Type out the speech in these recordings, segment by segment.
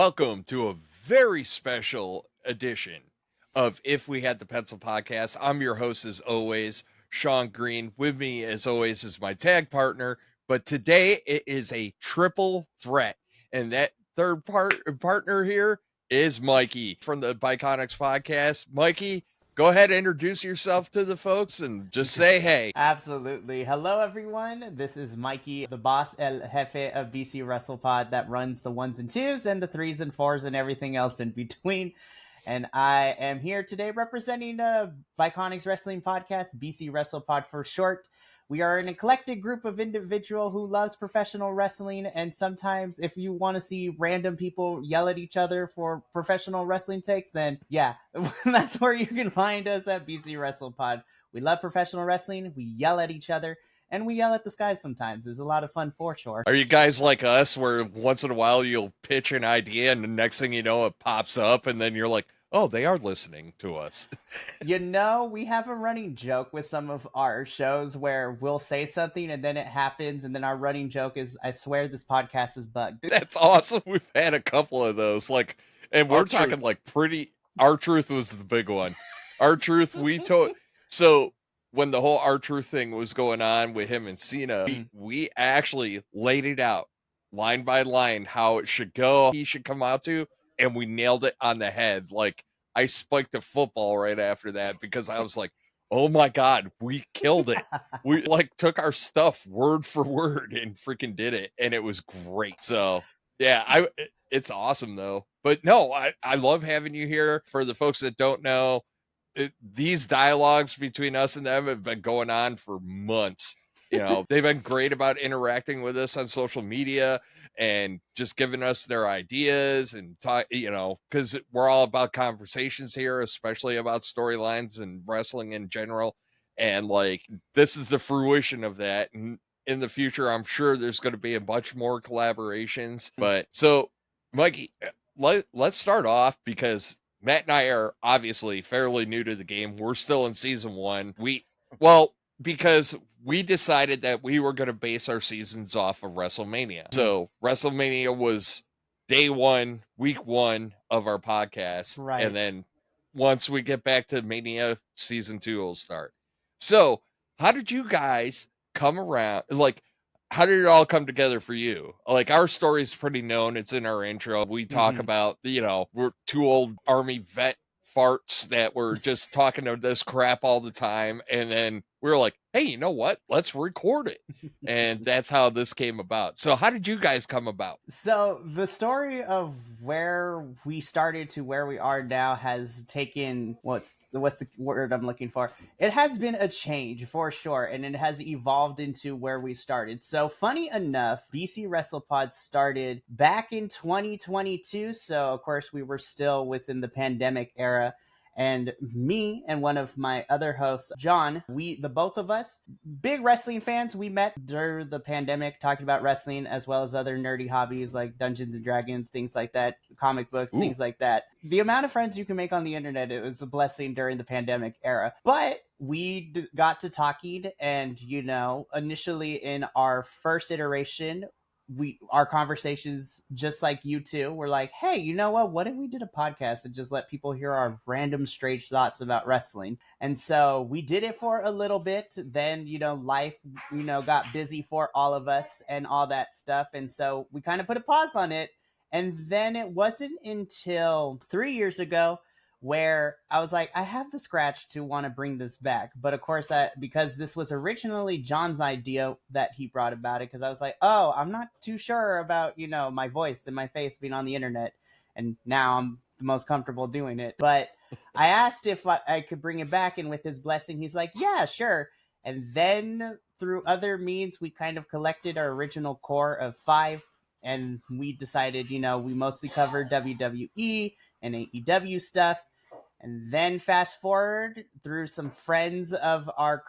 welcome to a very special edition of If We Had the Pencil podcast. I'm your host, as always, Sean Green. With me, as always, is my tag partner. But today it is a triple threat. And that third partner here is Mikey from the Biconics podcast. Mikey, go ahead and introduce yourself to the folks and just say hey. Absolutely. Hello, everyone. This is Mikey, the boss el jefe of BC Wrestle Pod that runs the 1s and 2s and the 3s and 4s and everything else in between. And I am here today representing Biconics Wrestling Podcast, BC Wrestle Pod for short. We are an eclectic group of individuals who loves professional wrestling, and sometimes if you want to see random people yell at each other for professional wrestling takes, then yeah, that's where you can find us at BC Wrestle Pod. We love professional wrestling, we yell at each other, and we yell at the skies sometimes. It's a lot of fun for sure. Are you guys like us where once in a while you'll pitch an idea and the next thing you know it pops up and then you're like, oh, they are listening to us? You know, we have a running joke with some of our shows where we'll say something and then it happens, and then our running joke is, I swear this podcast is bugged. That's awesome. We've had a couple of those, and we're talking like pretty. R-Truth was the big one. R-Truth, so when the whole R-Truth thing was going on with him and Cena, we actually laid it out line by line how it should go, he should come out to, and we nailed it on the head. Like, I spiked a football right after that because I was like, oh my God, we killed it. We took our stuff word for word and freaking did it. And it was great. So yeah, it's awesome though. But no, I love having you here. For the folks that don't know, these dialogues between us and them have been going on for months. You know, they've been great about interacting with us on social media and just giving us their ideas and talk, because we're all about conversations here, especially about storylines and wrestling in general. And this is the fruition of that. And in the future, I'm sure there's going to be a bunch more collaborations. But so, Mikey, let's start off because Matt and I are obviously fairly new to the game. We're still in season 1. Because we decided that we were going to base our seasons off of WrestleMania. So WrestleMania was day 1, week 1 of our podcast. Right. And then once we get back to Mania, season 2 will start. So how did you guys come around? How did it all come together for you? Our story's pretty known. It's in our intro. We talk about, we're 2 old Army vet farts that were just talking to this crap all the time. And then we were like, hey, you know what? Let's record it. And that's how this came about. So how did you guys come about? So the story of where we started to where we are now has taken, what's the word I'm looking for? It has been a change for sure. And it has evolved into where we started. So funny enough, BC WrestlePod started back in 2022. So of course we were still within the pandemic era. And me and one of my other hosts, John, the both of us, big wrestling fans. We met during the pandemic talking about wrestling as well as other nerdy hobbies like Dungeons and Dragons, things like that, comic books, things like that. The amount of friends you can make on the internet, it was a blessing during the pandemic era. But we got to talking and, initially in our first iteration, our conversations, just like you two, were like, hey, you know what if we did a podcast and just let people hear our random strange thoughts about wrestling? And so we did it for a little bit. Then life got busy for all of us and all that stuff, and so we kind of put a pause on it. And then it wasn't until 3 years ago where I was like, I have the scratch to want to bring this back. But of course, because this was originally John's idea that he brought about it, because I was like, oh, I'm not too sure about, my voice and my face being on the internet. And now I'm the most comfortable doing it. But I asked if I could bring it back. And with his blessing, he's like, yeah, sure. And then through other means, we kind of collected our original core of 5. And we decided, we mostly covered WWE and AEW stuff. And then fast forward through some friends of our,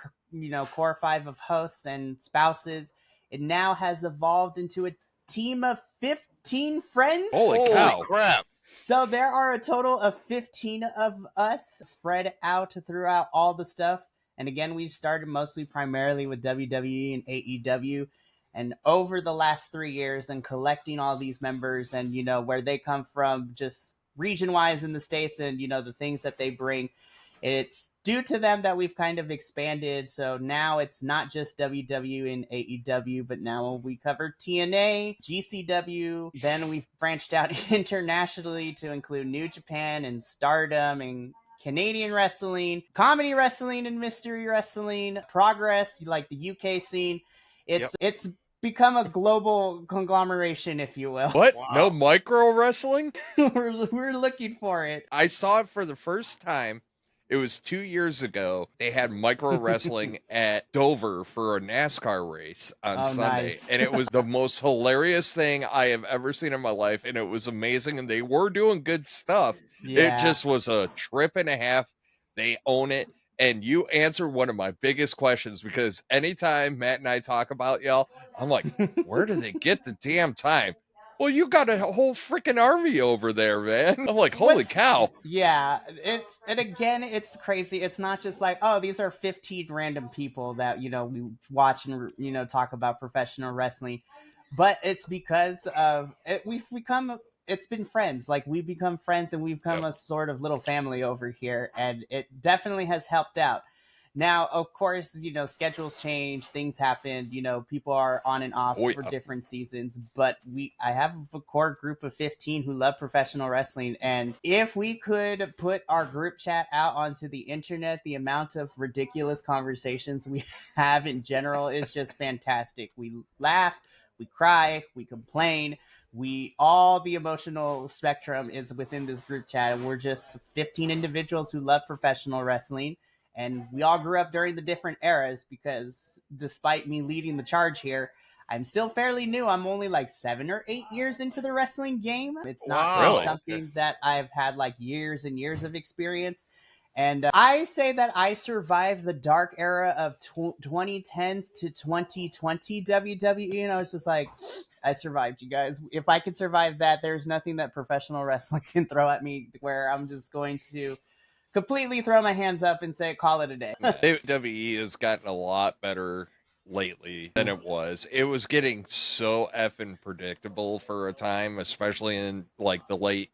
core 5 of hosts and spouses, it now has evolved into a team of 15 friends. Holy crap. So there are a total of 15 of us spread out throughout all the stuff. And again, we started primarily with WWE and AEW. And over the last 3 years and collecting all these members and, where they come from just region wise in the States and, the things that they bring, it's due to them that we've kind of expanded. So now it's not just WWE and AEW, but now we cover TNA, GCW. Then we've branched out internationally to include New Japan and Stardom and Canadian wrestling, comedy wrestling and mystery wrestling, Progress, like the UK scene. It's become a global conglomeration, if you will. What? Wow. No micro wrestling? we're looking for it. I saw it for the first time. It was 2 years ago. They had micro wrestling at Dover for a NASCAR race on Sunday. Nice. And it was the most hilarious thing I have ever seen in my life. And it was amazing. And they were doing good stuff. Yeah. It just was a trip and a half. They own it. And you answered one of my biggest questions, because anytime Matt and I talk about y'all, I'm like, where do they get the damn time? Well, you got a whole freaking army over there, man. I'm like, holy cow. Yeah, it's crazy. It's not just like, oh, these are 15 random people that, we watch and, talk about professional wrestling. But it's because of it, it's been friends. Like, we've become friends and we've become a sort of little family over here. And it definitely has helped out. Now, of course, schedules change, things happen, people are on and off for different seasons, but I have a core group of 15 who love professional wrestling. And if we could put our group chat out onto the internet, the amount of ridiculous conversations we have in general is just fantastic. We laugh, we cry, we complain. All the emotional spectrum is within this group chat. And we're just 15 individuals who love professional wrestling. And we all grew up during the different eras, because despite me leading the charge here, I'm still fairly new. I'm only like 7 or 8 years into the wrestling game. It's not really something that I've had like years and years of experience. And I say that I survived the dark era of 2010s to 2020 WWE. It's just like, I survived, you guys. If I could survive that, there's nothing that professional wrestling can throw at me where I'm just going to completely throw my hands up and say, call it a day. WWE has gotten a lot better lately than it was. It was getting so effing predictable for a time, especially in like the late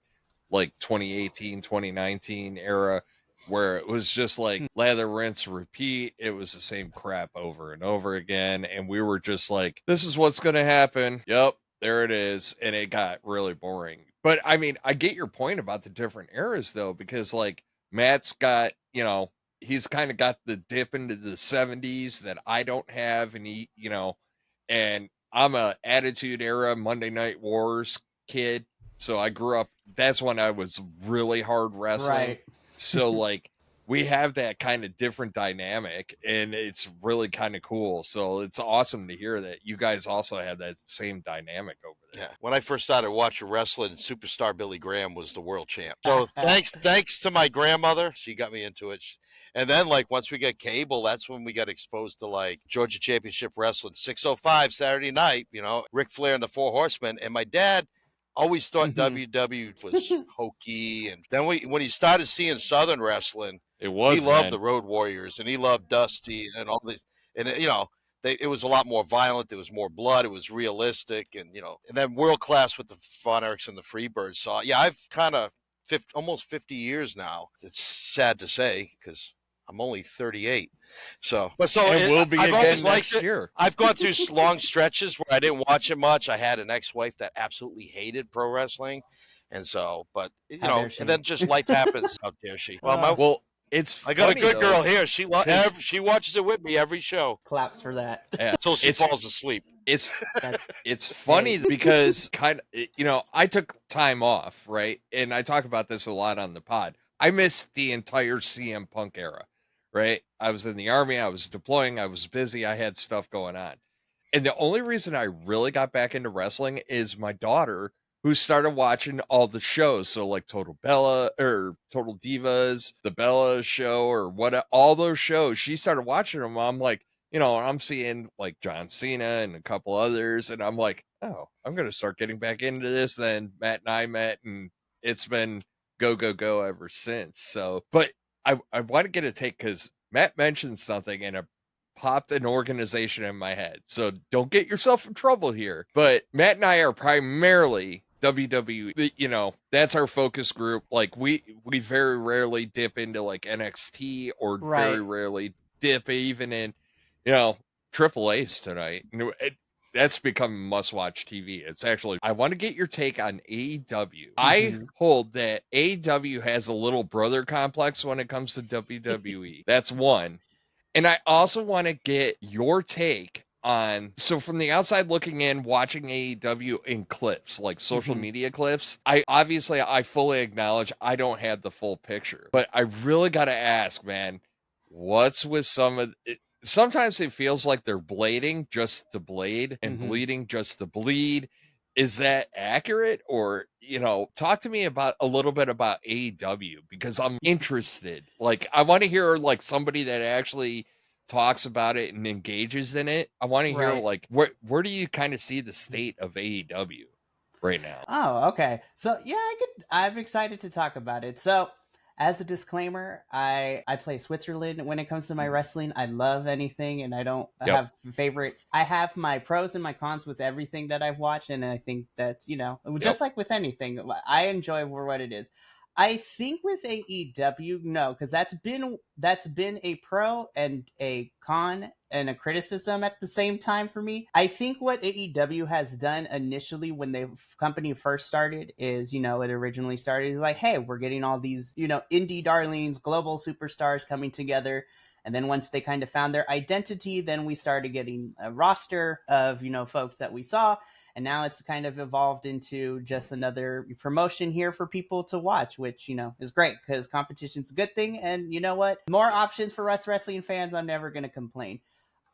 2018, 2019 era, where it was just like lather, rinse, repeat. It was the same crap over and over again. And we were just like, this is what's going to happen. Yep, there it is. And it got really boring. But I mean, I get your point about the different eras though, because like, Matt's got, he's kind of got the dip into the 70s that I don't have. And and I'm a Attitude Era Monday Night Wars kid. So I grew up, that's when I was really hard wrestling. Right. So like, we have that kind of different dynamic, and it's really kind of cool. So it's awesome to hear that you guys also have that same dynamic over there. Yeah. When I first started watching wrestling, superstar Billy Graham was the world champ. So thanks to my grandmother, she got me into it. And then like once we got cable, that's when we got exposed to like Georgia Championship Wrestling, 605 Saturday night, Ric Flair and the Four Horsemen. And my dad always thought WWE was hokey. And then when he started seeing Southern wrestling, he loved the Road Warriors, and he loved Dusty and all this. And it was a lot more violent. There was more blood. It was realistic, and and then world class with the Von Erichs and the Freebirds. So yeah, I've kind of almost 50 years now. It's sad to say because I'm only 38. So, and we'll be again next year. I've gone through long stretches where I didn't watch it much. I had an ex-wife that absolutely hated pro wrestling, and so, but and then just life happens. How dare she? Well, I got a good girl here. She watches it with me every show. Claps for that. Yeah. Until she falls asleep. It's funny because I took time off, right? And I talk about this a lot on the pod. I missed the entire CM Punk era, right? I was in the Army. I was deploying. I was busy. I had stuff going on. And the only reason I really got back into wrestling is my daughter, who started watching all the shows. So like Total Bella or Total Divas, the Bella show, or all those shows. She started watching them. I'm like, I'm seeing like John Cena and a couple others. And I'm like, oh, I'm going to start getting back into this. Then Matt and I met, and it's been go, go, go ever since. So, but I want to get a take, because Matt mentioned something, and popped an organization in my head, so don't get yourself in trouble here. But Matt and I are primarily WWE, you know, that's our focus group. Like we very rarely dip into like NXT or very rarely dip even in, you know, Triple A's tonight. That's become must-watch TV. It's actually, I want to get your take on AEW. I hold that AEW has a little brother complex when it comes to WWE. That's one. And I also want to get your take on, so from the outside looking in, watching AEW in clips, like social media clips, I fully acknowledge I don't have the full picture, but I really got to ask, man, what's with some of it? Sometimes it feels like they're blading just to blade and bleeding just to bleed. Is that accurate? Or, you know, talk to me about a little bit about AEW, because I'm interested. Like, I want to hear like somebody that actually talks about it and engages in it. I want to hear like where do you kind of see the state of AEW right now? Oh, okay. So yeah, I'm excited to talk about it. So as a disclaimer, I play Switzerland when it comes to my wrestling. I love anything, and I don't have favorites. I have my pros and my cons with everything that I've watched, and I think that's, you know, just like with anything, I enjoy what it is. I think with AEW, no, because that's been a pro and a con and a criticism at the same time for me. I think what AEW has done initially when the company first started is, you know, it originally started like, hey, we're getting all these, you know, indie darlings, global superstars coming together. And then once they kind of found their identity, then we started getting a roster of, you know, folks that we saw. And now it's kind of evolved into just another promotion here for people to watch, which, you know, is great because competition's a good thing. And you know what? More options for us wrestling fans. I'm never going to complain.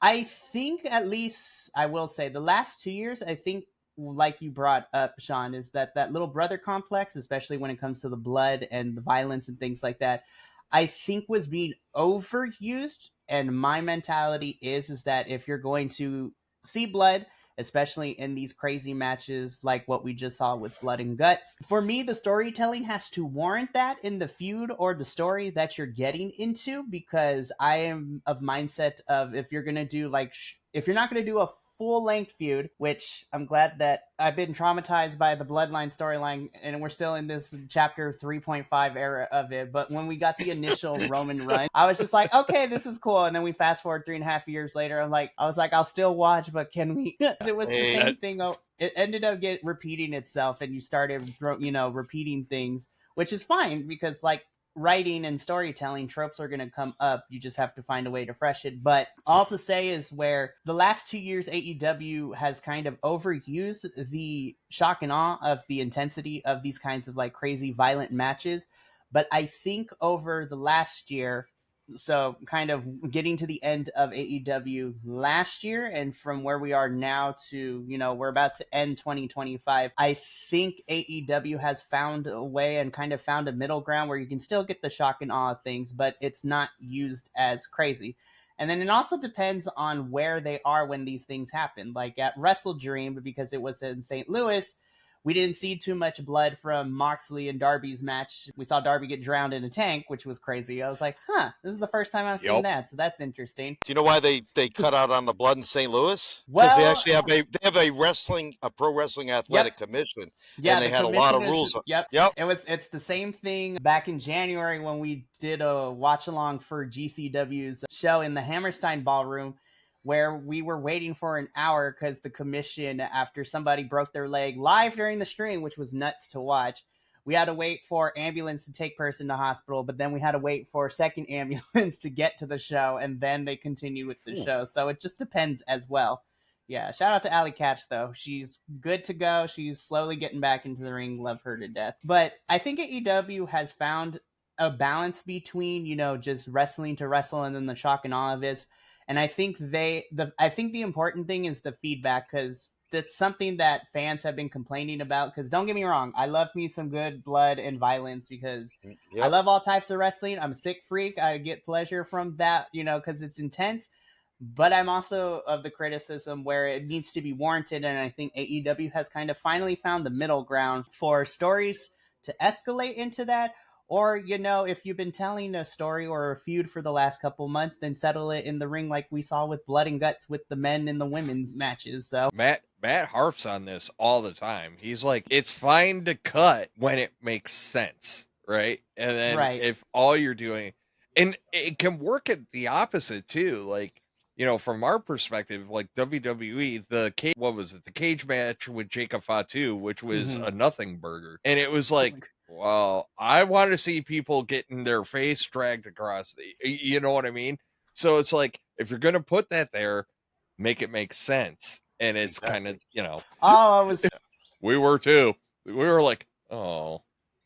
I think, at least I will say, the last 2 years, I think, like you brought up, Sean, is that little brother complex, especially when it comes to the blood and the violence and things like that, I think was being overused. And my mentality is that if you're going to see blood, especially in these crazy matches like what we just saw with Blood and Guts, for me, the storytelling has to warrant that in the feud or the story that you're getting into, because I am of mindset of, if you're going to do like, if you're not going to do a full-length feud, which I'm glad that I've been traumatized by the Bloodline storyline, and we're still in this chapter 3.5 era of it. But when we got the initial Roman run, I was just like, okay, this is cool. And then we fast forward 3.5 years later. I was like, I'll still watch, but can we? It was the same thing. It ended up repeating itself, and you started, you know, repeating things, which is fine because, like, writing and storytelling, tropes are going to come up. You just have to find a way to fresh it. But all to say is, where the last 2 years AEW has kind of overused the shock and awe of the intensity of these kinds of like crazy violent matches. But I think over the last year, so kind of getting to the end of AEW last year, and from where we are now to, you know, we're about to end 2025, I think AEW has found a way and kind of found a middle ground where you can still get the shock and awe of things, but it's not used as crazy. And then it also depends on where they are when these things happen. Like at Wrestle Dream, because it was in St. Louis, we didn't see too much blood from Moxley and Darby's match. We saw Darby get drowned in a tank, which was crazy. I was like, this is the first time I've seen that, so that's interesting. Do you know why they cut out on the blood in St. Louis? Well, because they actually have a pro wrestling athletic commission. Yeah, and they had a lot of rules. It's the same thing back in January when we did a watch along for GCW's show in the Hammerstein Ballroom, where we were waiting for an hour because the commission, after somebody broke their leg live during the stream, which was nuts to watch, we had to wait for ambulance to take person to hospital, but then we had to wait for a second ambulance to get to the show, and then they continued with the show. So it just depends as well. Yeah, shout out to Allie Katch, though. She's good to go. She's slowly getting back into the ring. Love her to death. But I think AEW has found a balance between, you know, just wrestling to wrestle and then the shock and awe of it. And I think I think the important thing is the feedback, because that's something that fans have been complaining about. Because don't get me wrong, I love me some good blood and violence, because I love all types of wrestling. I'm a sick freak. I get pleasure from that, you know, because it's intense. But I'm also of the criticism where it needs to be warranted. And I think AEW has kind of finally found the middle ground for stories to escalate into that, Or, if you've been telling a story or a feud for the last couple months, then settle it in the ring like we saw with Blood and Guts with the men and the women's matches. So Matt harps on this all the time. He's like, it's fine to cut when it makes sense, right? And then right. if all you're doing, and it can work at the opposite too. Like, from our perspective, like WWE, what was it? The cage match with Jacob Fatu, which was a nothing burger. And it was like, well, I want to see people getting their face dragged across you know what I mean? So it's like, if you're going to put that there, make it make sense. And it's kind of, we were too. We were like, oh,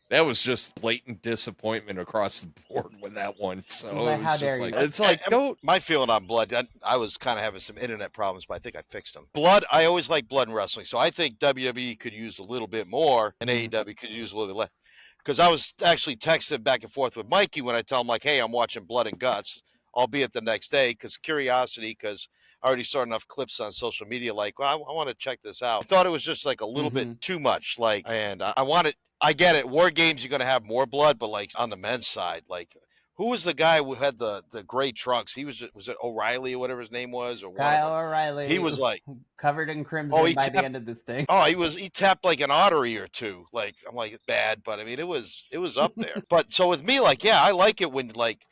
that was just blatant disappointment across the board with that one. So it was just like, it's like, don't. My feeling on Blood, I was kind of having some internet problems, but I think I fixed them. Blood, I always like Blood in wrestling. So I think WWE could use a little bit more and AEW could use a little bit less. Because I was actually texting back and forth with Mikey when I tell him, like, hey, I'm watching Blood and Guts, albeit the next day, because I already saw enough clips on social media, like, well, I want to check this out. I thought it was just like a little bit too much. Like, and I get it. War games, you're going to have more blood, but like on the men's side, like, who was the guy who had the gray trunks? Was it O'Reilly or whatever his name was? Or Kyle O'Reilly. He was like covered in crimson by the end of this thing. Oh, he tapped like an artery or two. Like, I'm like, it's bad, but I mean, it was up there. But so with me, like, yeah, I like it when like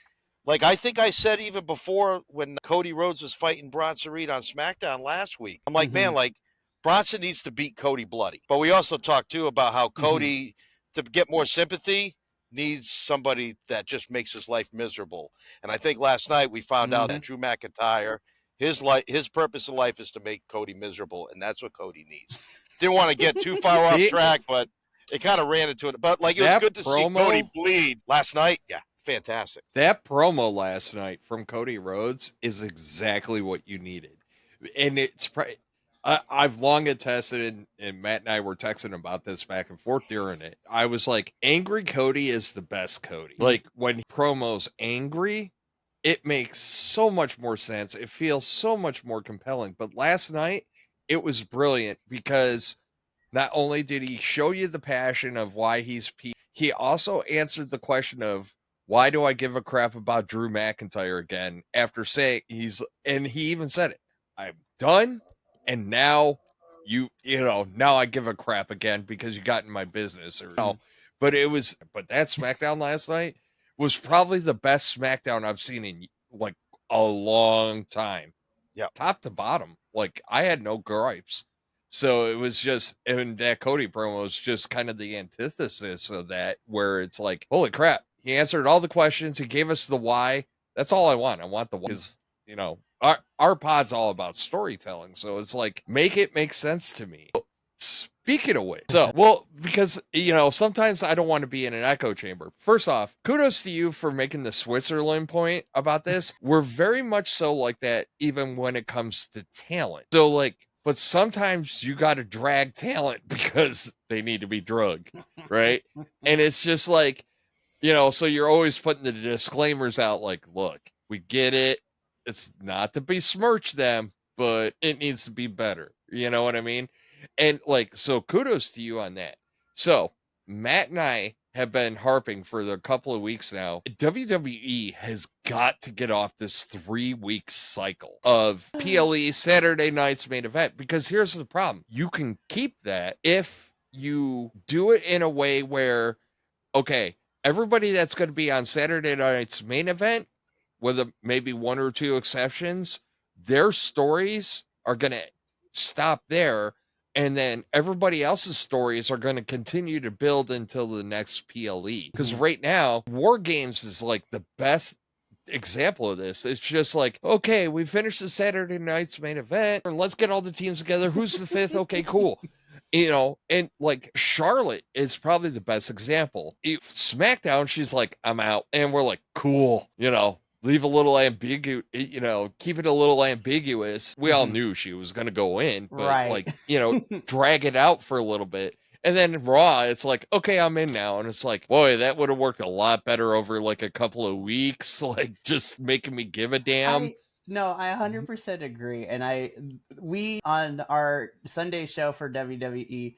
I think I said even before when Cody Rhodes was fighting Bronson Reed on SmackDown last week, I'm like, man, like Bronson needs to beat Cody bloody. But we also talked too about how Cody, to get more sympathy, needs somebody that just makes his life miserable. And I think last night we found out that Drew McIntyre, his purpose in life is to make Cody miserable, and that's what Cody needs. Didn't want to get too far off track, but it kind of ran into it. But like, it was good to see Cody bleed last night. Yeah, fantastic. That promo last night from Cody Rhodes is exactly what you needed. And it's I've long attested, and Matt and I were texting about this back and forth during it. I was like, angry Cody is the best Cody. Like, when promo's angry, it makes so much more sense. It feels so much more compelling. But last night, it was brilliant because not only did he show you the passion of why he also answered the question of, why do I give a crap about Drew McIntyre again? After saying he even said it, I'm done. And now now I give a crap again because you got in my business but that SmackDown last night was probably the best SmackDown I've seen in like a long time. Yeah. Top to bottom. Like, I had no gripes. So it was just, and that Cody promo was just kind of the antithesis of that, where it's like, holy crap, he answered all the questions. He gave us the why. That's all I want. I want the why. Because, our pod's all about storytelling. So it's like, make it make sense to me. Speaking of which, because, sometimes I don't want to be in an echo chamber. First off, kudos to you for making the Switzerland point about this. We're very much so like that, even when it comes to talent. So, like, but sometimes you got to drag talent because they need to be drugged, right? And it's just like, so you're always putting the disclaimers out like, look, we get it. It's not to besmirch them, but it needs to be better. You know what I mean? And like, so kudos to you on that. So Matt and I have been harping for a couple of weeks now. WWE has got to get off this 3-week cycle of PLE Saturday night's main event, because here's the problem. You can keep that if you do it in a way where, okay, everybody that's going to be on Saturday night's main event, with maybe one or two exceptions, their stories are going to stop there. And then everybody else's stories are going to continue to build until the next PLE. Because right now, War Games is like the best example of this. It's just like, okay, we finished the Saturday night's main event, and let's get all the teams together. Who's the fifth? Okay, cool. And like Charlotte is probably the best example. SmackDown, she's like, I'm out. And we're like, cool, leave a little ambiguous, keep it a little ambiguous. We all knew she was going to go in, but drag it out for a little bit. And then Raw, it's like, okay, I'm in now. And it's like, boy, that would have worked a lot better over like a couple of weeks, like just making me give a damn. No, I 100% agree. And we on our Sunday show for WWE,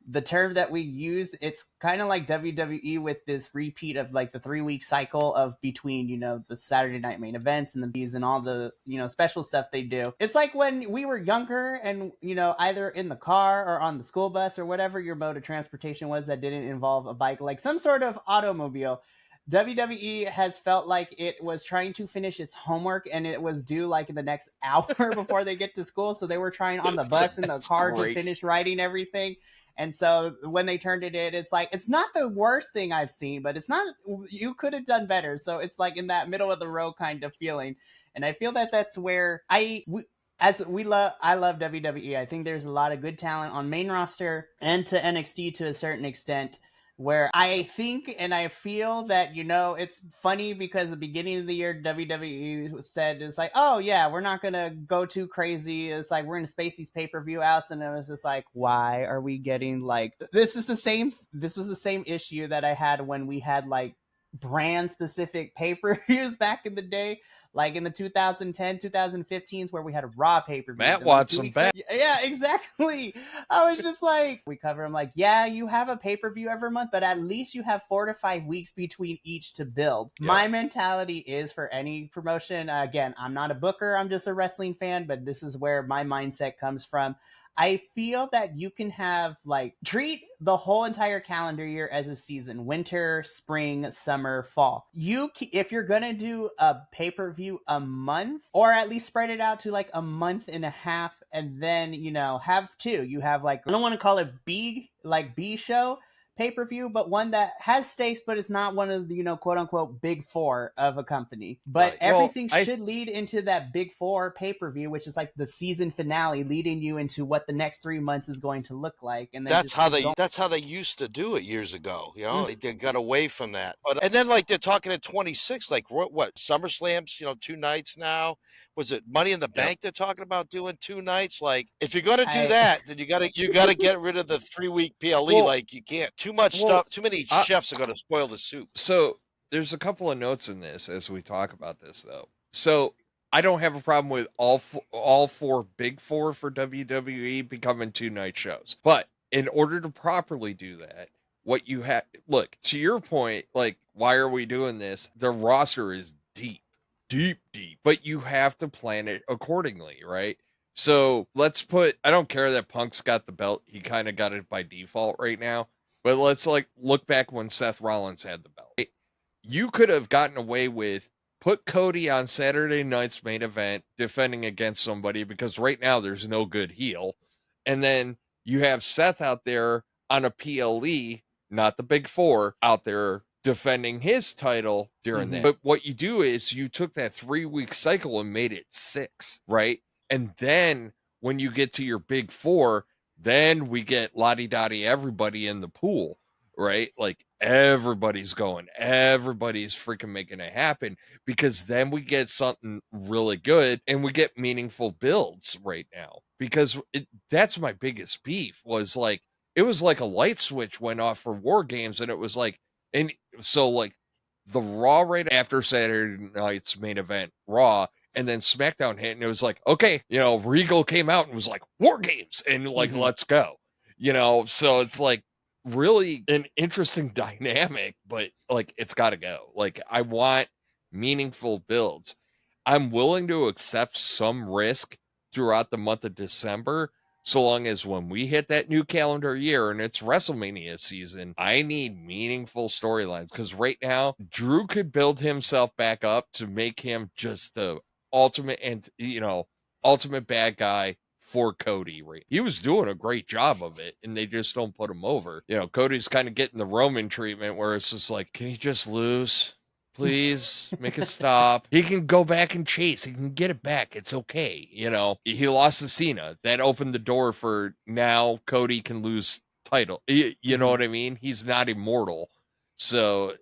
the term that we use, it's kind of like WWE with this repeat of like the 3-week cycle of between, you know, the Saturday night main events and the bees and all the, you know, special stuff they do. It's like when we were younger and, you know, either in the car or on the school bus or whatever your mode of transportation was that didn't involve a bike, like some sort of automobile. WWE has felt like it was trying to finish its homework and it was due like in the next hour before they get to school. So they were trying on the bus and the car to finish writing everything. And so when they turned it in, it's like, it's not the worst thing I've seen, but it's not, you could have done better. So it's like in that middle of the road kind of feeling. And I feel that that's where I love WWE. I think there's a lot of good talent on main roster and to NXT to a certain extent, where I think and I feel that, you know, it's funny because at the beginning of the year, WWE said, it's like, oh yeah, we're not going to go too crazy. It's like, we're going to space these pay-per-view outs. And it was just like, why are we getting like, this was the same issue that I had when we had like brand specific pay-per-views back in the day. Like in the 2010, 2015s where we had a Raw pay-per-view. Matt wants them back. Yeah, exactly. I was just like, we cover them like, yeah, you have a pay-per-view every month, but at least you have 4 to 5 weeks between each to build. Yeah. My mentality is for any promotion, again, I'm not a booker, I'm just a wrestling fan, but this is where my mindset comes from. I feel that you can have like treat the whole entire calendar year as a season: winter, spring, summer, fall. If you're gonna do a pay-per-view a month, or at least spread it out to like a month and a half, and then, you know, have two. You have like, I don't want to call it B show pay-per-view, but one that has stakes, but it's not one of the, you know, quote unquote big four of a company. But everything should lead into that big four pay-per-view, which is like the season finale, leading you into what the next 3 months is going to look like. And then that's how they used to do it years ago. You know, they got away from that. And then like they're talking at 26, like what SummerSlam's, you know, 2 nights now. Was it Money in the Bank they're talking about doing 2 nights? Like, if you're gonna do that, then you gotta get rid of the 3-week PLE. Well, like, you can't too much stuff. Too many chefs are gonna spoil the soup. So there's a couple of notes in this as we talk about this, though. So I don't have a problem with all 4 big 4 for WWE becoming 2-night shows, but in order to properly do that, what you have, look, to your point, like, why are we doing this? The roster is deep, but you have to plan it accordingly, right? So let's I don't care that Punk's got the belt. He kind of got it by default right now, but let's like look back when Seth Rollins had the belt. Right? You could have gotten away with put Cody on Saturday night's main event defending against somebody, because right now there's no good heel. And then you have Seth out there on a PLE, not the big 4, out there defending his title during that. But what you do is you took that 3-week cycle and made it 6, right? And then when you get to your big 4, then we get lottie-dottie everybody in the pool, right? Like everybody's going, everybody's freaking making it happen, because then we get something really good and we get meaningful builds right now. Because that's my biggest beef, was like, it was like a light switch went off for War Games, and it was like, and so like the Raw right after Saturday night's main event, Raw, and then SmackDown hit, and it was like, okay, you know, Regal came out and was like, War Games, and like, let's go, you know. So it's like really an interesting dynamic, but like, it's got to go. Like, I want meaningful builds. I'm willing to accept some risk throughout the month of December, so long as when we hit that new calendar year and it's WrestleMania season, I need meaningful storylines. Because right now, Drew could build himself back up to make him just the ultimate bad guy for Cody. Right? He was doing a great job of it, and they just don't put him over. You know, Cody's kind of getting the Roman treatment, where it's just like, can he just lose? Please make it stop. He can go back and chase. He can get it back. It's okay. You know, he lost to Cena. That opened the door for now Cody can lose title. You know what I mean? He's not immortal. So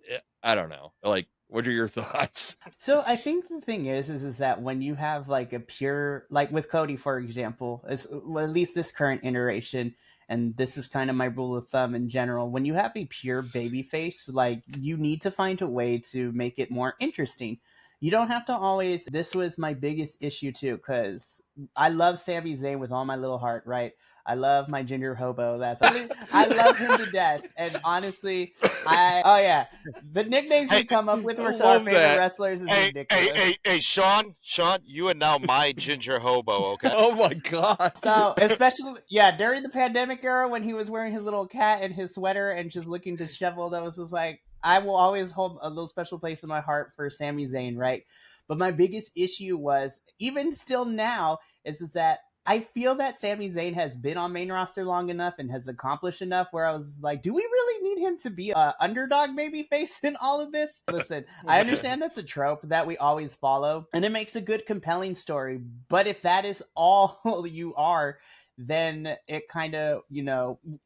I don't know. Like, what are your thoughts? So I think the thing is that when you have like a pure, like with Cody, for example, well, at least this current iteration, and this is kind of my rule of thumb in general, when you have a pure babyface, like, you need to find a way to make it more interesting. You don't have to always, this was my biggest issue too, because I love Sami Zayn with all my little heart, right? I love my ginger hobo. I love him to death. And honestly, the nicknames we come up with I for our love favorite that. wrestlers is Hey, ridiculous. Sean, you are now my ginger hobo, okay? Oh my god. So, especially, during the pandemic era when he was wearing his little cat and his sweater and just looking disheveled, I was just like, I will always hold a little special place in my heart for Sami Zayn, right? But my biggest issue was, even still now, is that I feel that Sami Zayn has been on main roster long enough and has accomplished enough where I was like, do we really need him to be an underdog babyface in all of this? Listen, I understand that's a trope that we always follow, and it makes a good, compelling story. But if that is all you are, then it kind of,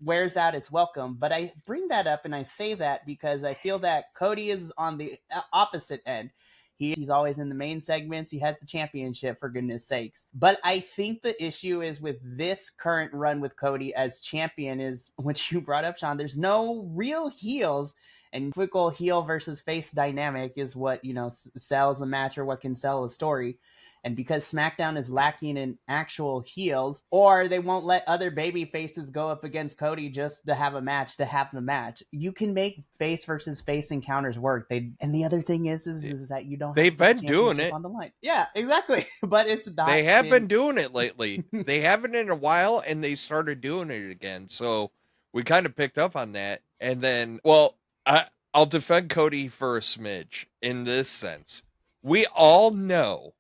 wears out its welcome. But I bring that up and I say that because I feel that Cody is on the opposite end. He's always in the main segments. He has the championship, for goodness sakes. But I think the issue is with this current run with Cody as champion is, which you brought up, Sean, there's no real heels. And typical heel versus face dynamic is what, sells a match or what can sell a story. And because SmackDown is lacking in actual heels, or they won't let other baby faces go up against Cody just to have a match, you can make face versus face encounters work. And the other thing is that you don't. They've been doing it on the line. Yeah, exactly. But it's not. They have been doing it lately. They haven't in a while, and they started doing it again. So we kind of picked up on that. And then, I'll defend Cody for a smidge in this sense. We all know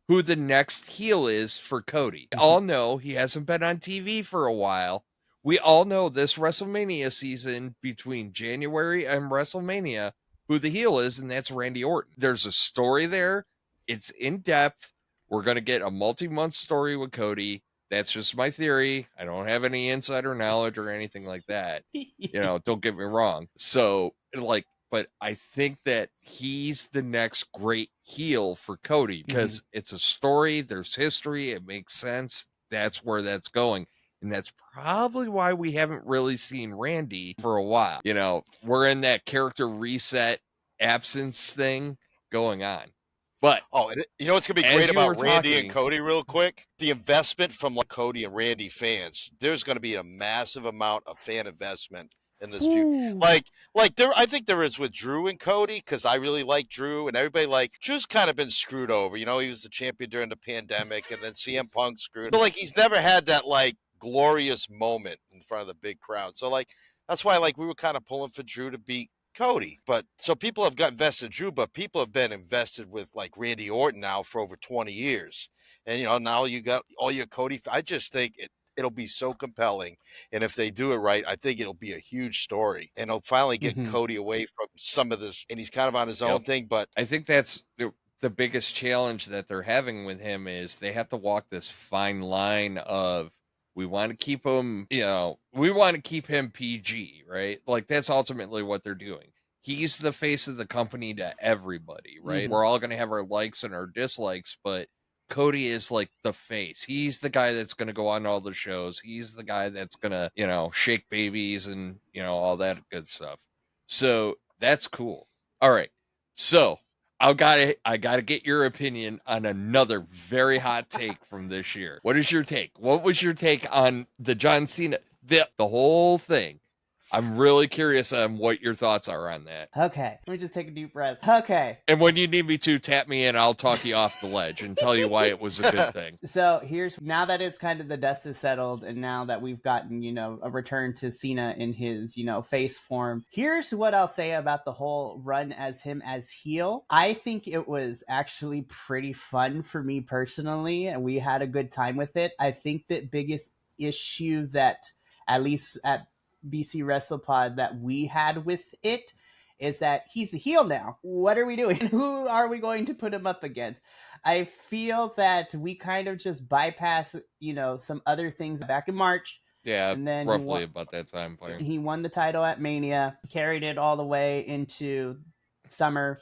who the next heel is for Cody. We all know he hasn't been on TV for a while. We all know this WrestleMania season, between January and WrestleMania, who the heel is, and that's Randy Orton. There's a story there. It's in depth. We're going to get a multi-month story with Cody. That's just my theory. I don't have any insider knowledge or anything like that. Don't get me wrong. So, but I think that he's the next great heel for Cody because it's a story, there's history, it makes sense. That's where that's going. And that's probably why we haven't really seen Randy for a while. We're in that character reset absence thing going on. But you know what's going to be great about Randy and Cody real quick? The investment from Cody and Randy fans. There's going to be a massive amount of fan investment in this feud. I think there is with Drew and Cody, because I really like Drew, and everybody Drew's kind of been screwed over. He was the champion during the pandemic, and then CM Punk screwed him. So he's never had that glorious moment in front of the big crowd. So that's why we were kind of pulling for Drew to beat Cody. But so people have got invested in Drew, but people have been invested with Randy Orton now for over 20 years. And now you got all your Cody. I just think it'll be so compelling. And if they do it right, I think it'll be a huge story. And it'll finally get Cody away from some of this. And he's kind of on his own thing. But I think that's the biggest challenge that they're having with him is they have to walk this fine line of, we want to keep him, we want to keep him PG, right? That's ultimately what they're doing. He's the face of the company to everybody, right? We're all going to have our likes and our dislikes, but Cody is the face. He's the guy that's going to go on all the shows. He's the guy that's going to, shake babies and, all that good stuff. So that's cool. All right. So I gotta get your opinion on another very hot take from this year. What is your take? What was your take on the John Cena, the whole thing? I'm really curious on what your thoughts are on that. Okay, let me just take a deep breath. Okay. And when you need me to, tap me in. I'll talk you off the ledge and tell you why it was a good thing. So now that it's kind of the dust is settled, and now that we've gotten, a return to Cena in his, face form, here's what I'll say about the whole run as him as heel. I think it was actually pretty fun for me personally, and we had a good time with it. I think the biggest issue that, at least at BC WrestlePod, that we had with it is that he's a heel now. What are we doing? Who are we going to put him up against? I feel that we kind of just bypass, some other things back in March. Yeah, and then roughly about that time frame. He won the title at Mania, carried it all the way into midsummer.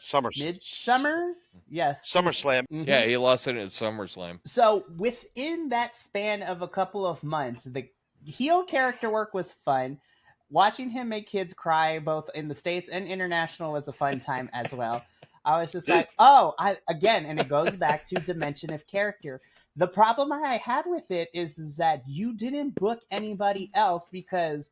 Yeah, SummerSlam. Yeah, he lost it at SummerSlam. So within that span of a couple of months, the heel character work was fun. Watching him make kids cry both in the States and international was a fun time as well. I was just like, and it goes back to dimension of character. The problem I had with it is that you didn't book anybody else because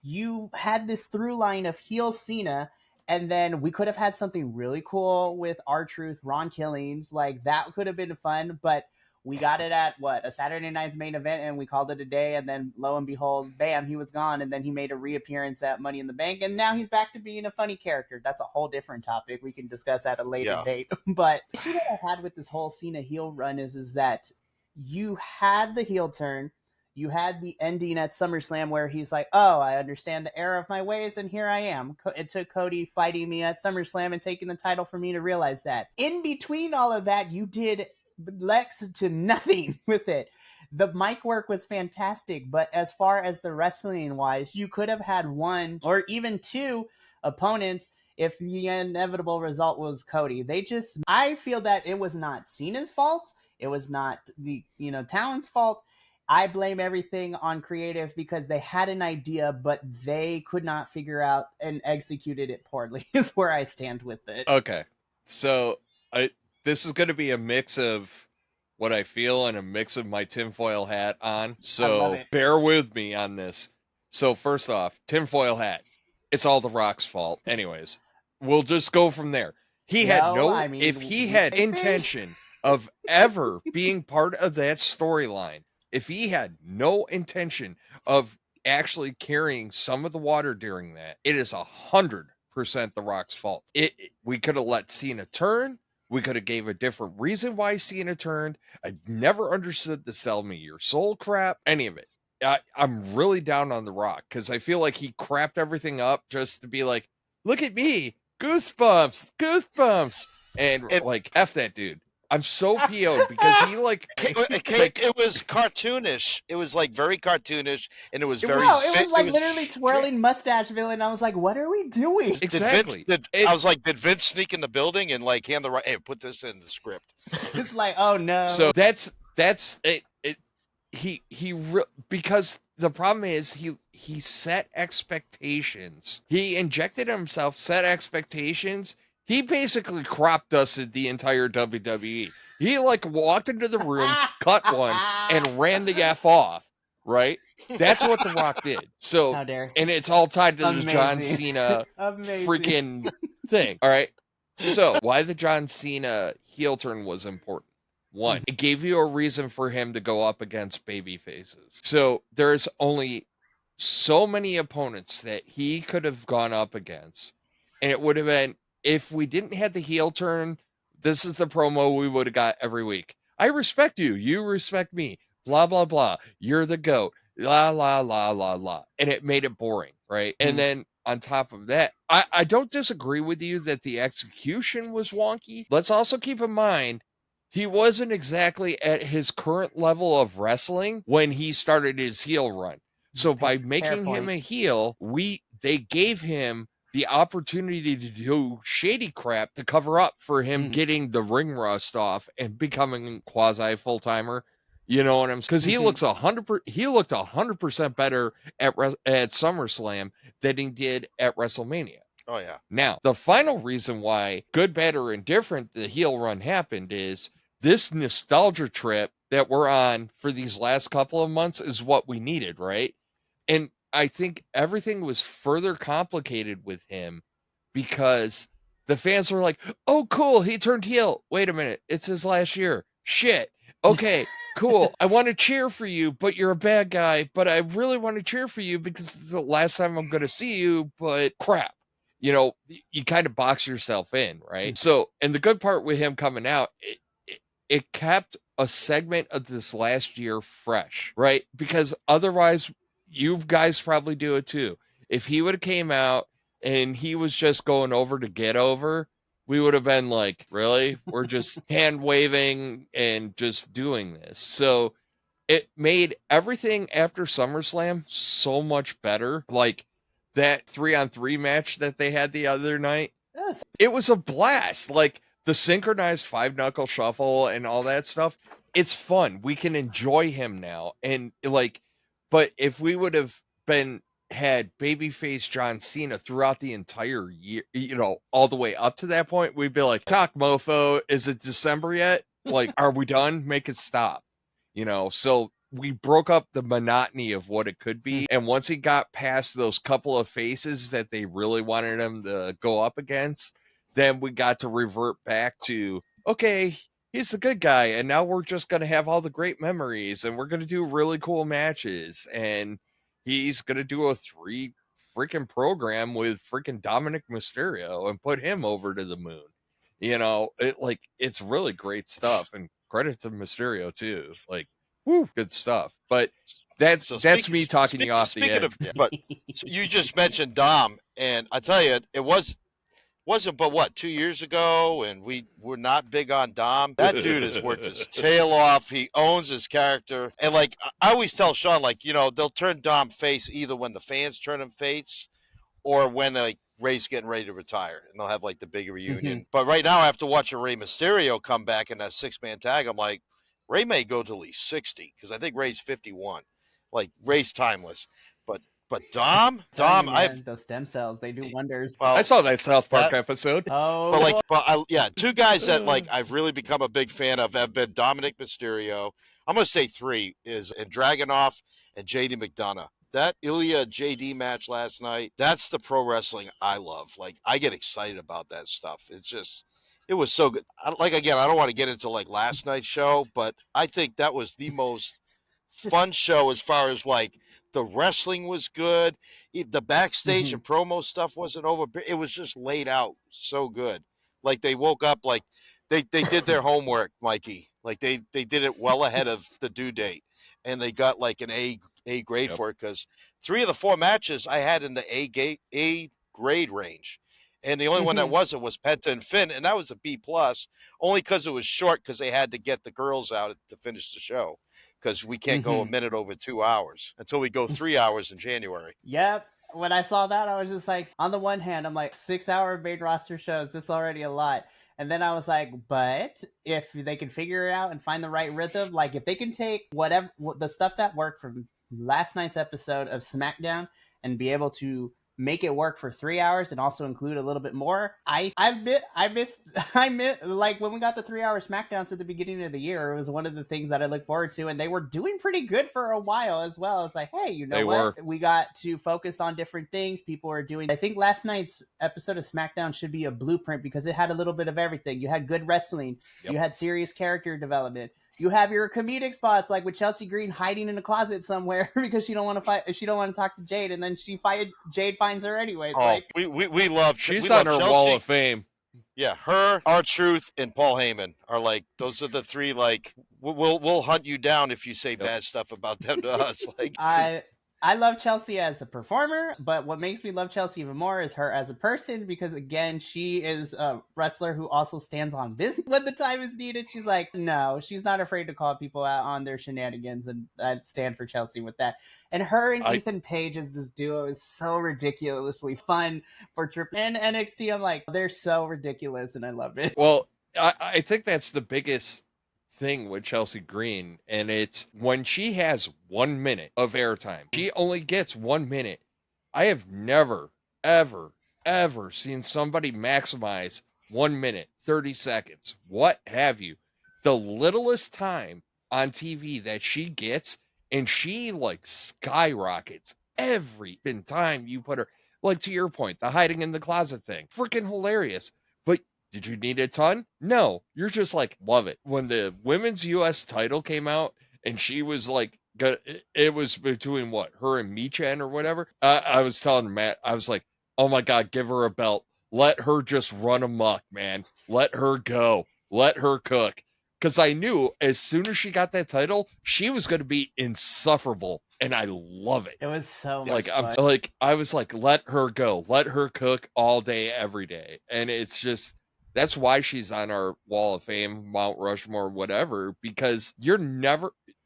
you had this through line of heel Cena, and then we could have had something really cool with R-Truth, Ron Killings. Like, that could have been fun, but we got it at a Saturday night's main event, and we called it a day, and then lo and behold, bam, he was gone, and then he made a reappearance at Money in the Bank, and now he's back to being a funny character. That's a whole different topic we can discuss at a later date. But the issue that I had with this whole Cena heel run is that you had the heel turn, you had the ending at SummerSlam where he's like, oh, I understand the error of my ways, and here I am. It took Cody fighting me at SummerSlam and taking the title for me to realize that. In between all of that, you did Lex to nothing with it. The mic work was fantastic, but as far as the wrestling wise, you could have had one or even two opponents if the inevitable result was Cody. I feel that it was not Cena's fault. It was not the talent's fault. I blame everything on creative because they had an idea, but they could not figure out and executed it poorly is where I stand with it. Okay. So this is going to be a mix of what I feel and a mix of my tinfoil hat on. So bear with me on this. So first off, tinfoil hat. It's all The Rock's fault. Anyways, we'll just go from there. He had if he had intention of ever being part of that storyline, if he had no intention of actually carrying some of the water during that, it is 100% The Rock's fault. We could have let Cena turn. We could have gave a different reason why Cena turned. I never understood the sell me your soul crap, any of it. I'm really down on The Rock because I feel like he crapped everything up just to be like, look at me, goosebumps. And like, F that dude. I'm so PO'd because he it was cartoonish. It was like very cartoonish, and it was it was like literally twirling mustache villain. I was like, what are we doing? Exactly. I was like, did Vince sneak in the building and like hand the right? Hey, put this in the script. It's like, oh no. So that's it. Because the problem is he set expectations. He injected himself, set expectations. He basically crop dusted the entire WWE. He like walked into the room, cut one, and ran the F off, right? That's what The Rock did. So, and it's all tied to the John Cena freaking thing, all right? So, why the John Cena heel turn was important. One, it gave you a reason for him to go up against baby faces. So, there's only so many opponents that he could have gone up against, and it would have been, if we didn't have the heel turn, this is the promo we would have got every week. I respect you. You respect me. Blah, blah, blah. You're the GOAT. La, la, la, la, la. And it made it boring, right? And then on top of that, I don't disagree with you that the execution was wonky. Let's also keep in mind, he wasn't exactly at his current level of wrestling when he started his heel run. So by making him a heel, they gave him the opportunity to do shady crap to cover up for him getting the ring rust off and becoming quasi full timer. You know what I'm saying? Because he looked 100% better at SummerSlam than he did at WrestleMania. Oh yeah. Now the final reason why, good, bad, or indifferent, the heel run happened is this nostalgia trip that we're on for these last couple of months is what we needed, right? And I think everything was further complicated with him because the fans were like, oh, cool, he turned heel. Wait a minute, it's his last year. Shit. Okay, cool. I want to cheer for you, but you're a bad guy. But I really want to cheer for you because it's the last time I'm going to see you, but crap. You kind of box yourself in, right? So, and the good part with him coming out, it kept a segment of this last year fresh, right? Because otherwise, you guys probably do it too. If he would have came out and he was just going over to get over, we would have been like, really? We're just hand waving and just doing this. So it made everything after SummerSlam so much better. Like that 3-on-3 match that they had the other night. Yes. It was a blast. Like the synchronized 5-knuckle shuffle and all that stuff. It's fun. We can enjoy him now. And like, but if we would have had babyface John Cena throughout the entire year, all the way up to that point, we'd be like, talk mofo, is it December yet? Like, are we done? Make it stop. So we broke up the monotony of what it could be. And once he got past those couple of faces that they really wanted him to go up against, then we got to revert back to, okay, he's the good guy. And now we're just going to have all the great memories and we're going to do really cool matches. And he's going to do a 3 freaking program with freaking Dominic Mysterio and put him over to the moon. It's really great stuff, and credit to Mysterio too. Woo, good stuff. But that's me talking you off the edge. But you just mentioned Dom, and I tell you, it wasn't but what 2 years ago, and we were not big on Dom. That dude has worked his tail off. He owns his character, and I always tell Sean, they'll turn Dom face either when the fans turn him face, or when Ray's getting ready to retire, and they'll have the big reunion. Mm-hmm. But right now, after watching Rey Mysterio come back in that 6-man tag, I'm like, Ray may go to at least 60 because I think Ray's 51. Ray's timeless. But Dom, those stem cells, they do wonders. Well, I saw that South Park episode. Oh, two guys that I've really become a big fan of have been Dominic Mysterio. I'm gonna say 3 is and Dragunov and JD McDonough. That Ilya JD match last night, that's the pro wrestling I love. I get excited about that stuff. It was so good. Again, I don't want to get into last night's show, but I think that was the most fun show as far as the wrestling was good. The backstage and promo stuff wasn't over. It was just laid out so good. They woke up, they did their homework, Mikey. They did it well ahead of the due date. And they got an A grade for it, because 3 of the 4 matches I had in the A grade range. And the only one that wasn't was Penta and Finn, and that was a B+, only because it was short, because they had to get the girls out to finish the show, because we can't go a minute over 2 hours until we go 3 hours in January. Yep. When I saw that, I was just on the one hand, I'm 6-hour main roster shows, that's already a lot. And then I was but if they can figure it out and find the right rhythm, if they can take whatever the stuff that worked from last night's episode of SmackDown and be able to make it work for 3 hours and also include a little bit more. I missed when we got the 3-hour SmackDowns at the beginning of the year. It was one of the things that I look forward to, and they were doing pretty good for a while as well. It's hey, we got to focus on different things. People are doing. I think last night's episode of SmackDown should be a blueprint because it had a little bit of everything. You had good wrestling, you had serious character development. You have your comedic spots, with Chelsea Green hiding in a closet somewhere because she don't want to fight. She don't want to talk to Jade, and then Jade finds her anyways. We love. She's on her Chelsea. wall of fame. Yeah, her, R-Truth, and Paul Heyman are those are the 3. We'll hunt you down if you say bad stuff about them to us. I love Chelsea as a performer, but what makes me love Chelsea even more is her as a person, because again, she is a wrestler who also stands on business when the time is needed. She's no, she's not afraid to call people out on their shenanigans, and I'd stand for Chelsea with that. And her and Ethan Page as this duo is so ridiculously fun for Triple and NXT. I'm they're so ridiculous, and I love it. Well, I think that's the biggest thing with Chelsea Green, and it's when she has 1 minute of airtime. She only gets 1 minute. I have never, ever, ever seen somebody maximize 1 minute, 30 seconds, what have you. The littlest time on TV that she gets, and she skyrockets every time you put her, to your point, the hiding in the closet thing. Freaking hilarious. But did you need a ton? No. You're just love it. When the women's US title came out and she was it was between her and Michan or whatever. I was telling Matt, I was oh my God, give her a belt. Let her just run amok, man. Let her go. Let her cook. Because I knew as soon as she got that title, she was going to be insufferable. And I love it. It was so much fun. I was let her go. Let her cook all day, every day. And it's just, that's why she's on our wall of fame, Mount Rushmore, whatever, because it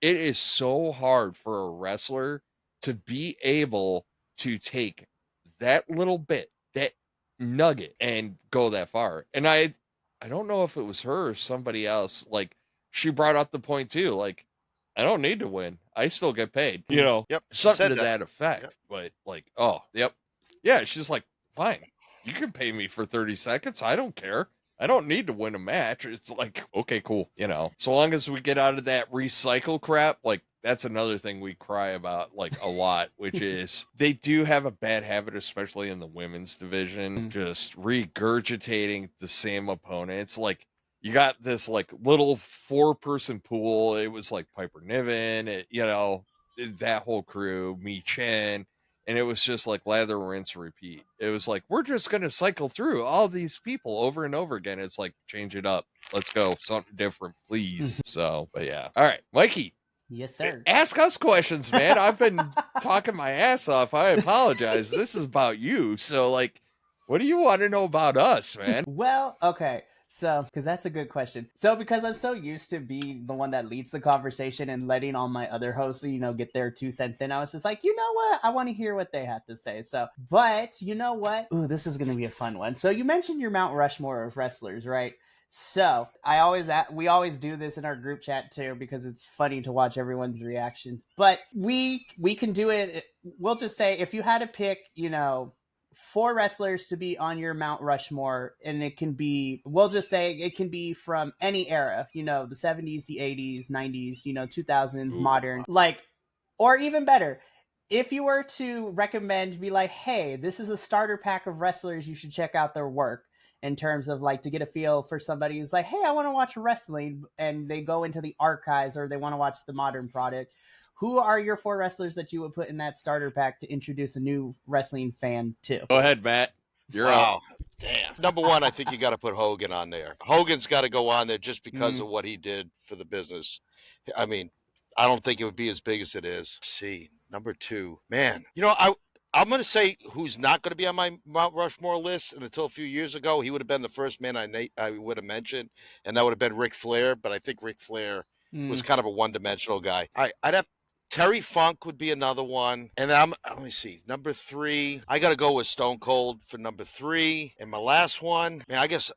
is so hard for a wrestler to be able to take that little bit, that nugget, and go that far. And I don't know if it was her or somebody else, she brought up the point too, I don't need to win. I still get paid, something to that effect. Yep. But, yeah, she's fine. You can pay me for 30 seconds. I don't care. I don't need to win a match. It's like, okay, cool. You know, so long as we get out of that recycle crap, like that's another thing we cry about like a lot, which is they do have a bad habit, especially in the women's division, just regurgitating the same opponents. Like you got this like little 4-person pool. It was like Piper Niven, you know, that whole crew, Mi Chen. And it was just like lather, rinse, repeat. It was like, we're just going to cycle through all these people over and over again. It's like, change it up. Let's go. Something different, please. So, but yeah. All right, Mikey. Yes, sir. Ask us questions, man. I've been talking my ass off. I apologize. This is about you. So, like, what do you want to know about us, man? Well, okay. So, because that's a good question. So, because I'm so used to being the one that leads the conversation and letting all my other hosts, you know, get their 2 cents in, I was just like, you know what? I want to hear what they have to say. So, but you know what? Ooh, this is going to be a fun one. So, you mentioned your Mount Rushmore of wrestlers, right? So, we always do this in our group chat too because it's funny to watch everyone's reactions. But we can do it. We'll just say if you had to pick, you know, 4 wrestlers to be on your Mount Rushmore, and it can be, we'll just say it can be from any era, you know, the 70s, the 80s, 90s, you know, 2000s, modern, like, or even better, if you were to recommend, be like, hey, this is a starter pack of wrestlers, you should check out their work in terms of like to get a feel for somebody who's like, hey, I want to watch wrestling, and they go into the archives or they want to watch the modern product. Who are your 4 wrestlers that you would put in that starter pack to introduce a new wrestling fan to? Go ahead, Matt. You're up. Damn. Number 1, I think you got to put Hogan on there. Hogan's got to go on there just because of what he did for the business. I mean, I don't think it would be as big as it is. See, number 2, man. You know, I'm going to say who's not going to be on my Mount Rushmore list. And until a few years ago, he would have been the first man I would have mentioned, and that would have been Ric Flair. But I think Ric Flair was kind of a one-dimensional guy. I'd have Terry Funk would be another one. And let me see, number 3, I got to go with Stone Cold for number 3. And my last one, man, I guess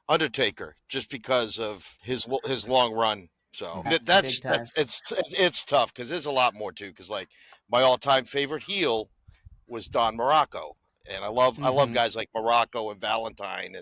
Undertaker, just because of his long run. So that's it's tough because there's a lot more too. Because like my all-time favorite heel was Don Morocco, and I love guys like Morocco and Valentine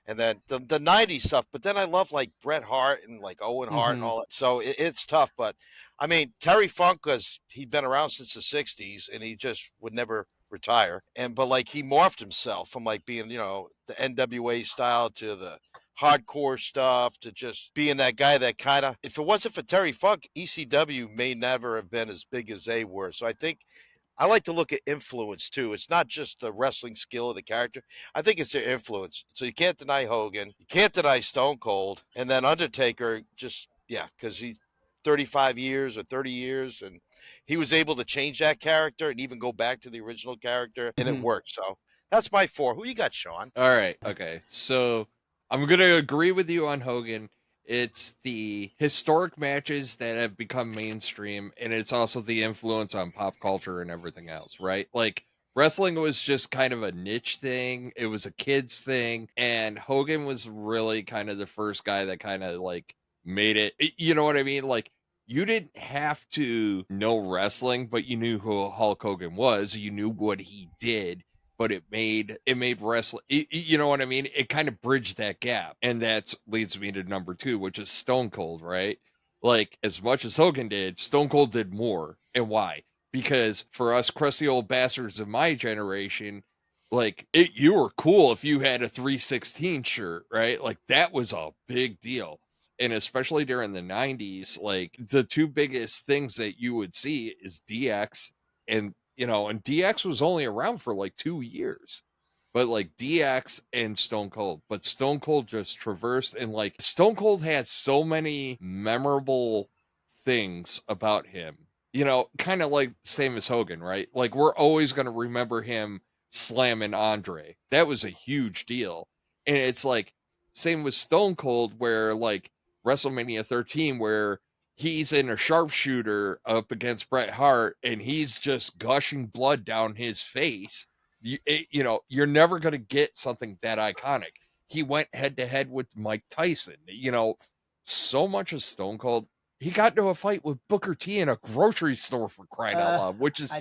and then the 90s stuff. But then I love like Bret Hart and like Owen Hart and all that. So it's tough. But I mean, Terry Funk, because he'd been around since the 60s and he just would never retire. But like he morphed himself from like being, you know, the NWA style to the hardcore stuff to just being that guy that kind of, if it wasn't for Terry Funk, ECW may never have been as big as they were. So I think I like to look at influence too. It's not just the wrestling skill of the character. I think it's their influence. So you can't deny Hogan. You can't deny Stone Cold. And then Undertaker, just, yeah, because he's 35 years or 30 years. And he was able to change that character and even go back to the original character. And it worked. So that's my 4. Who you got, Sean? All right. Okay. So I'm going to agree with you on Hogan. It's the historic matches that have become mainstream, and it's also the influence on pop culture and everything else, right? Like, wrestling was just kind of a niche thing. It was a kid's thing, and Hogan was really kind of the first guy that kind of, like, made it. You know what I mean? Like, you didn't have to know wrestling, but you knew who Hulk Hogan was. You knew what he did. But it made wrestling, you know what I mean? It kind of bridged that gap. And that leads me to number 2, which is Stone Cold, right? Like, as much as Hogan did, Stone Cold did more. And why? Because for us crusty old bastards of my generation, like, you were cool if you had a 316 shirt, right? Like, that was a big deal. And especially during the 90s, like, the 2 biggest things that you would see is DX and, you know, and DX was only around for like 2 years, but like DX and Stone Cold, but Stone Cold just traversed, and like Stone Cold had so many memorable things about him, you know, kind of like same as Hogan, right? Like we're always going to remember him slamming Andre. That was a huge deal. And it's like same with Stone Cold, where like WrestleMania 13, where he's in a sharpshooter up against Bret Hart and he's just gushing blood down his face. You know, you're never going to get something that iconic. He went head to head with Mike Tyson. You know, so much of Stone Cold. He got into a fight with Booker T in a grocery store, for crying out loud, which is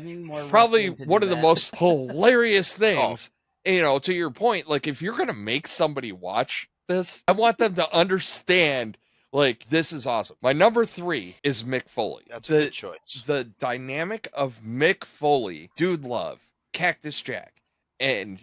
probably one of the most hilarious things. You know, to your point, like if you're going to make somebody watch this. I want them to understand, like, this is awesome. My number 3 is Mick Foley. That's a good choice. The dynamic of Mick Foley, Dude Love, Cactus Jack, and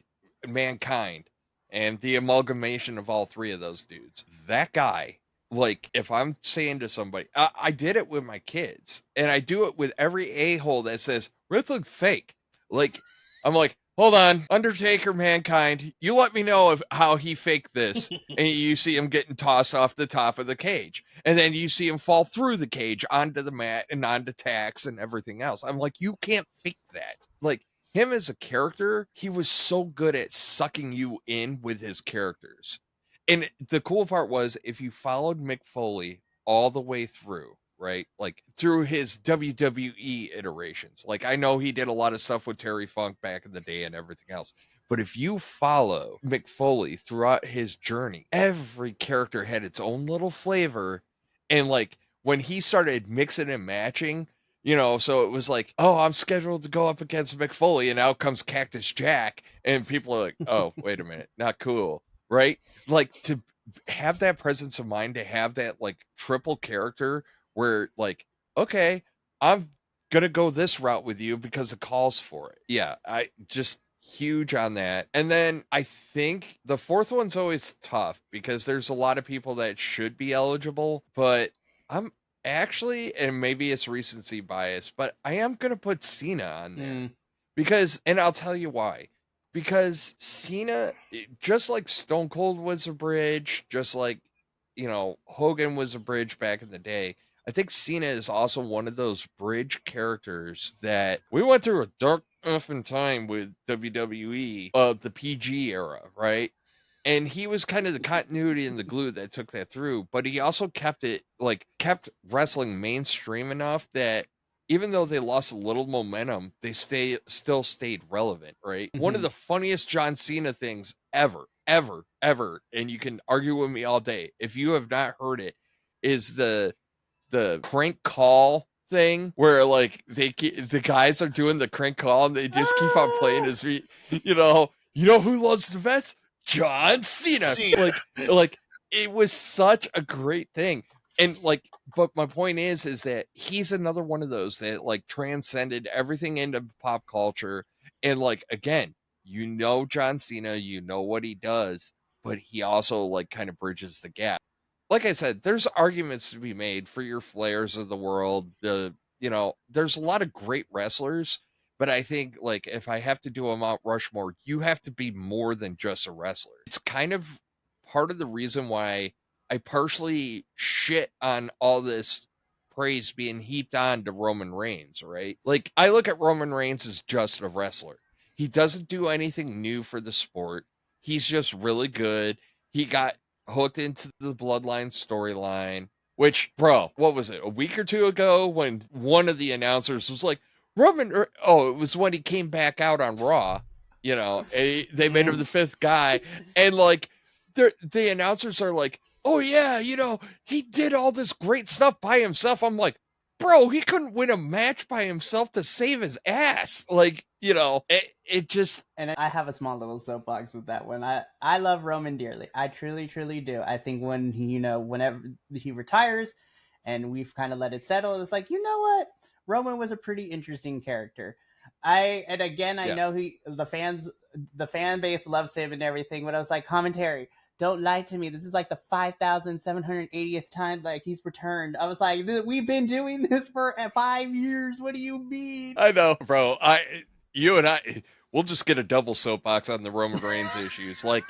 Mankind, and the amalgamation of all 3 of those dudes. That guy, like, if I'm saying to somebody, I did it with my kids, and I do it with every a-hole that says, wrestling fake. Like, I'm like, hold on, Undertaker, Mankind, you let me know how he faked this. And you see him getting tossed off the top of the cage. And then you see him fall through the cage onto the mat and onto tacks and everything else. I'm like, you can't fake that. Like, him as a character, he was so good at sucking you in with his characters. And the cool part was, if you followed Mick Foley all the way through, right? Like, through his WWE iterations. Like, I know he did a lot of stuff with Terry Funk back in the day and everything else. But if you follow Mick Foley throughout his journey, every character had its own little flavor. And, like, when he started mixing and matching, you know, so it was like, oh, I'm scheduled to go up against Mick Foley, and out comes Cactus Jack. And people are like, oh, wait a minute, not cool, right? Like, to have that presence of mind, to have that, like, triple character where, like, okay, I'm gonna go this route with you because it calls for it. Yeah, I just huge on that. And then I think the 4th one's always tough because there's a lot of people that should be eligible, but I'm actually, and maybe it's recency bias, but I am gonna put Cena on there because, and I'll tell you why. Because Cena, just like Stone Cold was a bridge, just like, you know, Hogan was a bridge back in the day, I think Cena is also one of those bridge characters that we went through a dark effing time with WWE of the PG era, right? And he was kind of the continuity and the glue that took that through, but he also kept wrestling mainstream enough that even though they lost a little momentum, they still stayed relevant, right? Mm-hmm. One of the funniest John Cena things ever, and you can argue with me all day, if you have not heard it, is the crank call thing where, like, the guys are doing the crank call and they just keep on playing his beat. You know who loves the vets? John Cena. Like it was such a great thing. And, like, but my point is that he's another one of those that, like, transcended everything into pop culture. And, like, again, John Cena, what he does, but he also, like, kind of bridges the gap. Like I said, there's arguments to be made for your Flairs of the world. There's a lot of great wrestlers, but I think, like, if I have to do a Mount Rushmore, you have to be more than just a wrestler. It's kind of part of the reason why I partially shit on all this praise being heaped on to Roman Reigns, right? Like, I look at Roman Reigns as just a wrestler. He doesn't do anything new for the sport. He's just really good. He got hooked into the Bloodline storyline, which, bro, what was it, a week or two ago when one of the announcers was like, it was when he came back out on Raw, they made him the 5th guy, and, like, the announcers are like, oh yeah, he did all this great stuff by himself. I'm like, bro, he couldn't win a match by himself to save his ass. Like, it just... And I have a small little soapbox with that one. I love Roman dearly. I truly, truly do. I think when whenever he retires and we've kind of let it settle, it's like, you know what? Roman was a pretty interesting character. I know the fan base loves him and everything, but I was like, commentary, don't lie to me. This is like the 5,780th time like he's returned. I was like, we've been doing this for 5 years. What do you mean? I know, bro. You and I, we'll just get a double soapbox on the Roman Reigns issues. Like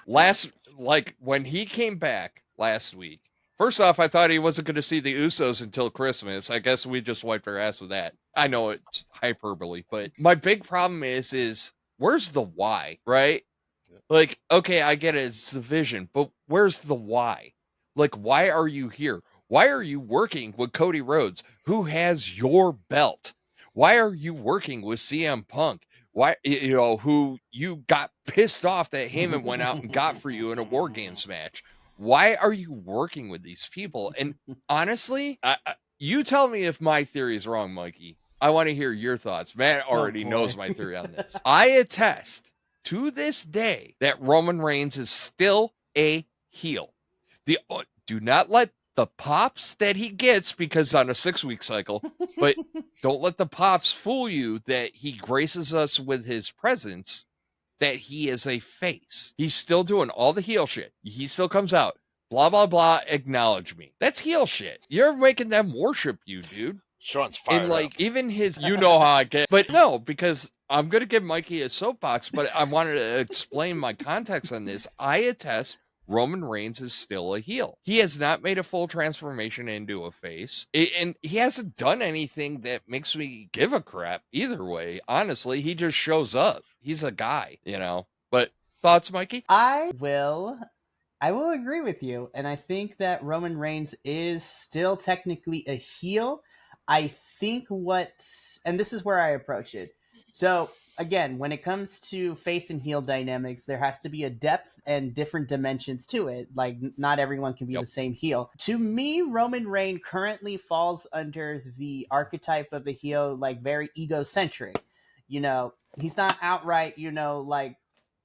when he came back last week, first off, I thought he wasn't going to see the Usos until Christmas. I guess we just wiped our ass with that. I know it's hyperbole, but my big problem is where's the why, right? Like, okay, I get it, it's the vision, but where's the why? Like, why are you here? Why are you working with Cody Rhodes, who has your belt? Why are you working with CM Punk? Why, who you got pissed off that Heyman went out and got for you in a War Games match? Why are you working with these people? And honestly, you tell me if my theory is wrong, Mikey. I want to hear your thoughts. Matt already knows my theory on this. I attest to this day that Roman Reigns is still a heel. Do not let the pops that he gets, because on a 6-week cycle, but don't let the pops fool you that he graces us with his presence, that he is a face. He's still doing all the heel shit. He still comes out, blah, blah, blah, acknowledge me. That's heel shit. You're making them worship you, dude. Sean's fired And like, up. even his, you know how I get, but no, because I'm going to give Mikey a soapbox, but I wanted to explain my context on this. I attest Roman Reigns is still a heel. He has not made a full transformation into a face, and he hasn't done anything that makes me give a crap either way. Honestly, he just shows up. He's a guy, you know. But thoughts, Mikey? I will agree with you, and I think that Roman Reigns is still technically a heel. I think and this is where I approach it. So again, when it comes to face and heel dynamics, there has to be a depth and different dimensions to it. Like, not everyone can be the same heel. To me, Roman Reigns currently falls under the archetype of the heel, like very egocentric. You know, he's not outright, like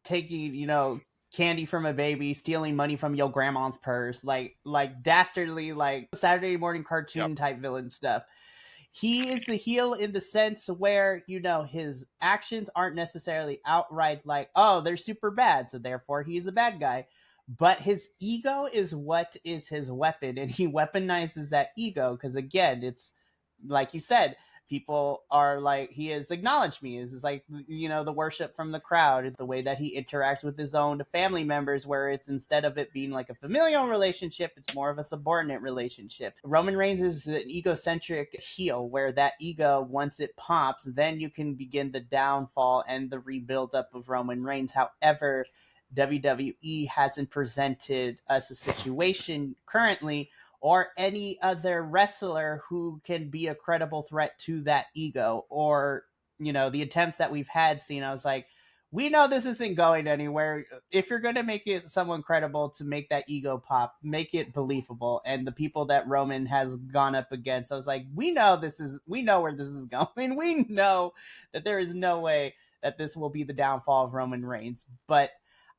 taking, candy from a baby, stealing money from your grandma's purse, like dastardly, like Saturday morning cartoon type villain stuff. He is the heel in the sense where, his actions aren't necessarily outright like, oh, they're super bad, so therefore he's a bad guy. But his ego is what is his weapon, and he weaponizes that ego because, again, it's like you said, people are like, he has acknowledged me. Is like, the worship from the crowd, the way that he interacts with his own family members, where it's, instead of it being like a familial relationship, it's more of a subordinate relationship. Roman Reigns is an egocentric heel, where that ego, once it pops, then you can begin the downfall and the rebuild up of Roman Reigns. However, WWE hasn't presented us a situation currently, or any other wrestler who can be a credible threat to that ego, or, the attempts that we've had seen. I was like, we know this isn't going anywhere. If you're going to make it someone credible to make that ego pop, make it believable. And the people that Roman has gone up against, I was like, we know where this is going. We know that there is no way that this will be the downfall of Roman Reigns. But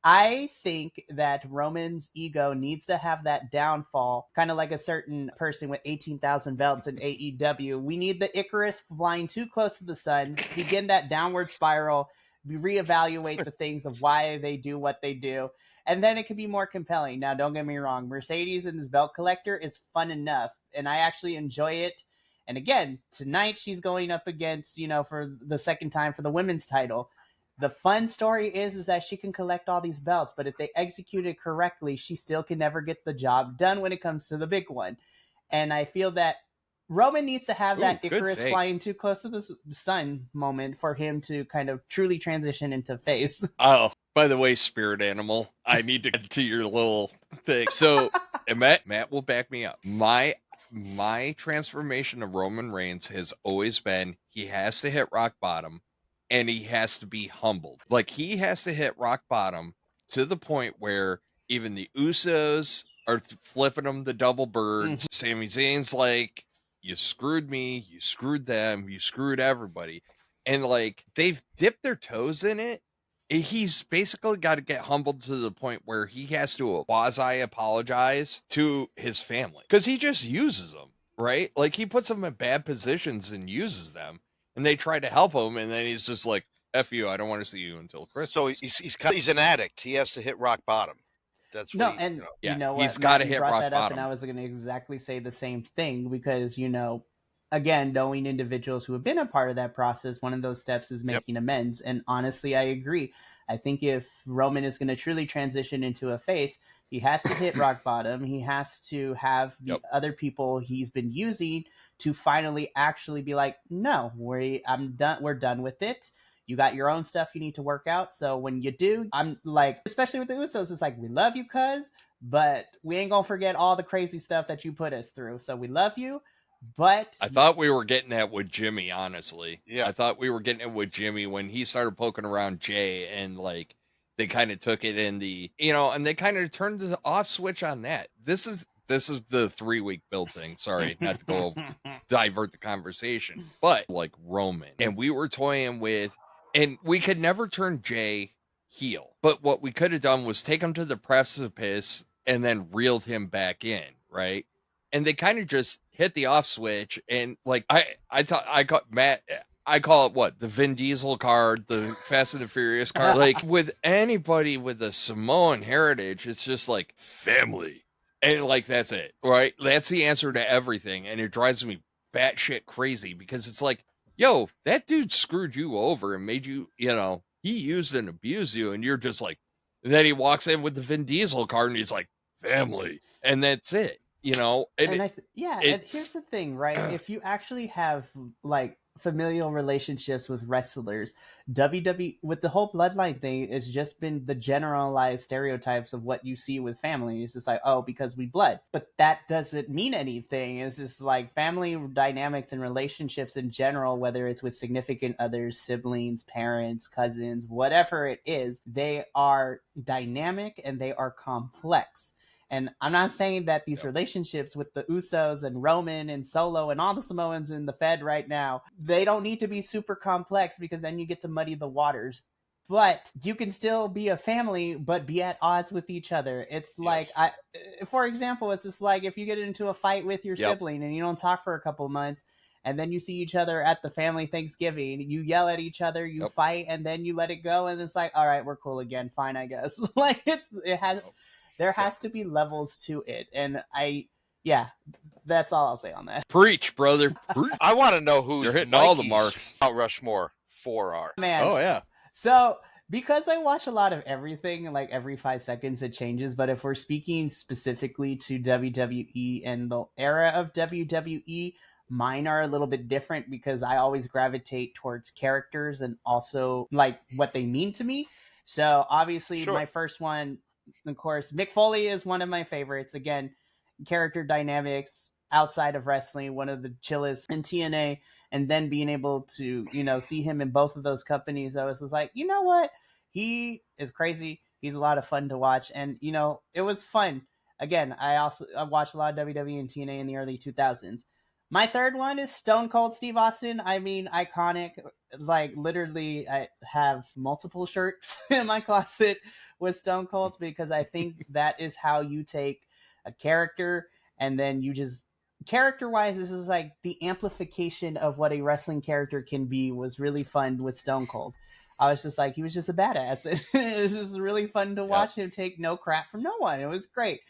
I think that Roman's ego needs to have that downfall, kind of like a certain person with 18,000 belts in AEW. We need the Icarus flying too close to the sun, begin that downward spiral, reevaluate the things of why they do what they do, and then it can be more compelling. Now, don't get me wrong, Mercedes and this belt collector is fun enough, and I actually enjoy it. And again, tonight she's going up against, for the second time for the women's title. The fun story is that she can collect all these belts, but if they execute it correctly, she still can never get the job done when it comes to the big one. And I feel that Roman needs to have that Icarus flying too close to the sun moment for him to kind of truly transition into face. Oh, by the way, spirit animal, I need to get to your little thing. So, Matt will back me up. My transformation of Roman Reigns has always been, he has to hit rock bottom. And he has to be humbled. Like, he has to hit rock bottom to the point where even the Usos are flipping him the double birds. Mm-hmm. Sami Zayn's like, you screwed me, you screwed them, you screwed everybody. And like, they've dipped their toes in it. He's basically got to get humbled to the point where he has to quasi-apologize to his family. Because he just uses them, right? Like, he puts them in bad positions and uses them. And they try to help him, and then he's just like, F you, I don't want to see you until Christmas. So he's an addict. He has to hit rock bottom. That's what you know what? He's got to hit rock that bottom. Up, and I was going to exactly say the same thing because, again, knowing individuals who have been a part of that process, one of those steps is making amends. And honestly, I agree. I think if Roman is going to truly transition into a face, he has to hit rock bottom. He has to have the other people he's been using to finally actually be like, no, I'm done. We're done with it. You got your own stuff you need to work out. So when you do, I'm like, especially with the Usos, it's like, we love you, cuz, but we ain't gonna forget all the crazy stuff that you put us through. So we love you, but I thought we were getting that with Jimmy, honestly. Yeah. I thought we were getting it with Jimmy when he started poking around Jay, and like, they kind of took it in the, and they kind of turned the off switch on that. This is the 3-week build thing. Sorry, not to go divert the conversation, but like Roman, and we were toying with, and we could never turn Jay heel, but what we could have done was take him to the precipice and then reeled him back in, right? And they kind of just hit the off switch, and like I call it what, the Vin Diesel card, the Fast and the Furious card. Like with anybody with a Samoan heritage, it's just like family, and like that's it, right? That's the answer to everything, and it drives me batshit crazy because it's like, yo, that dude screwed you over and made you, he used and abused you, and you're just like, and then he walks in with the Vin Diesel card, and he's like, family, and that's it. And and here's the thing, right? If you actually have like familial relationships with wrestlers, WWE with the whole bloodline thing, it's just been the generalized stereotypes of what you see with family. It's just like, oh, because we blood, but that doesn't mean anything. It's just like family dynamics and relationships in general, whether it's with significant others, siblings, parents, cousins, whatever it is, they are dynamic and they are complex. And I'm not saying that these relationships with the Usos and Roman and Solo and all the Samoans in the Fed right now, they don't need to be super complex because then you get to muddy the waters. But you can still be a family, but be at odds with each other. It's like, for example, it's just like if you get into a fight with your sibling and you don't talk for a couple months, and then you see each other at the family Thanksgiving, you yell at each other, you fight, and then you let it go, and it's like, all right, we're cool again, fine, I guess. Like there has to be levels to it. And that's all I'll say on that. Preach, brother. Preach. I want to know who you're hitting all the marks. Mount Rushmore 4 are. Man. Oh, yeah. So because I watch a lot of everything, like every 5 seconds it changes. But if we're speaking specifically to WWE and the era of WWE, mine are a little bit different because I always gravitate towards characters and also like what they mean to me. So obviously my first one, of course, Mick Foley is one of my favorites. Again, character dynamics outside of wrestling, one of the chillest in TNA, and then being able to, see him in both of those companies, I was just like, you know what? He is crazy. He's a lot of fun to watch. And, it was fun. Again, I watched a lot of WWE and TNA in the early 2000s. My third one is Stone Cold Steve Austin. I mean, iconic. Like, literally, I have multiple shirts in my closet with Stone Cold because I think that is how you take a character and then you just, character-wise, this is like the amplification of what a wrestling character can be was really fun with Stone Cold. I was just like, he was just a badass. It was just really fun to watch him take no crap from no one. It was great.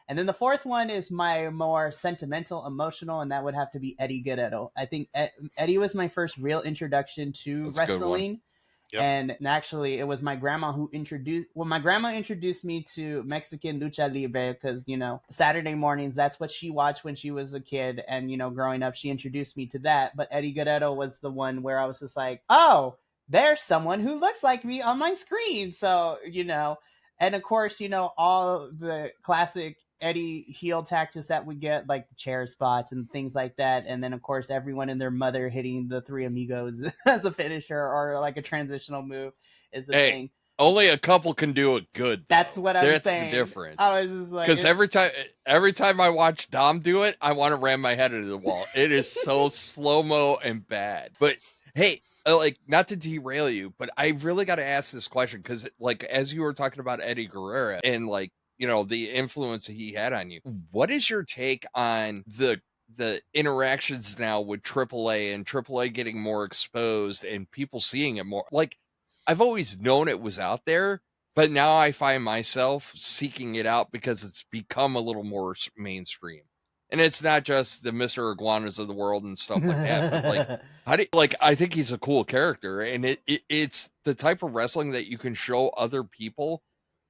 And then the fourth one is my more sentimental, emotional, and that would have to be Eddie Guerrero. I think Eddie was my first real introduction to wrestling. Yep. And actually, it was my grandma who introduced me to Mexican lucha libre because, Saturday mornings, that's what she watched when she was a kid. And, growing up, she introduced me to that. But Eddie Guerrero was the one where I was just like, oh, there's someone who looks like me on my screen. So, and of course, all the classic Eddie heel tactics that we get, like the chair spots and things like that. And then, of course, everyone and their mother hitting the Three Amigos as a finisher or like a transitional move is the thing. Only a couple can do it good, though. That's what I was saying. That's the difference. I was just like, because every time I watch Dom do it, I want to ram my head into the wall. It is so slow-mo and bad. But hey, like, not to derail you, but I really got to ask this question because, like, as you were talking about Eddie Guerrero and like, the influence he had on you. What is your take on the interactions now with AAA and AAA getting more exposed and people seeing it more? Like, I've always known it was out there, but now I find myself seeking it out because it's become a little more mainstream. And it's not just the Mr. Iguanas of the world and stuff like that. But like, I think he's a cool character, and it's the type of wrestling that you can show other people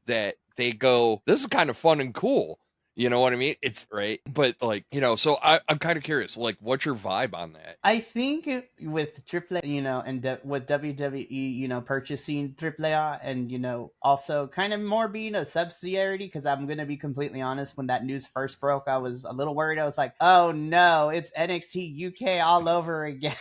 that they go, this is kind of fun and cool. You know what I mean? It's right. But like, so I'm kind of curious, like, what's your vibe on that? I think with AAA, and with WWE, purchasing AAA and, also kind of more being a subsidiary, because I'm going to be completely honest, when that news first broke, I was a little worried. I was like, oh no, it's NXT UK all over again,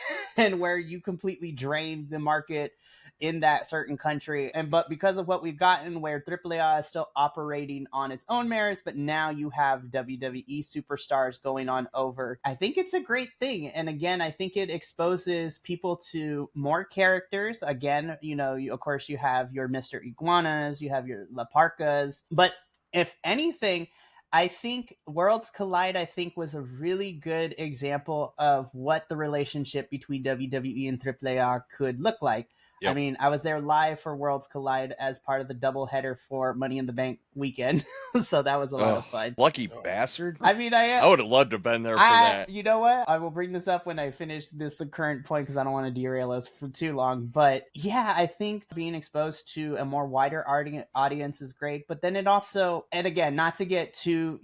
where you completely drained the market in that certain country. But because of what we've gotten, where AAA is still operating on its own merits, but now you have WWE superstars going on over, I think it's a great thing. And again, I think it exposes people to more characters. Again, of course you have your Mr. Iguanas, you have your La Parkas, but if anything, I think Worlds Collide, I think, was a really good example of what the relationship between WWE and AAA could look like. Yep. I mean, I was there live for Worlds Collide as part of the doubleheader for Money in the Bank weekend, so that was a lot of fun. Lucky bastard. I mean, I would have loved to have been there for that. You know what? I will bring this up when I finish this current point because I don't want to derail us for too long. But yeah, I think being exposed to a more wider audience is great. But then it also, and again, not to get too,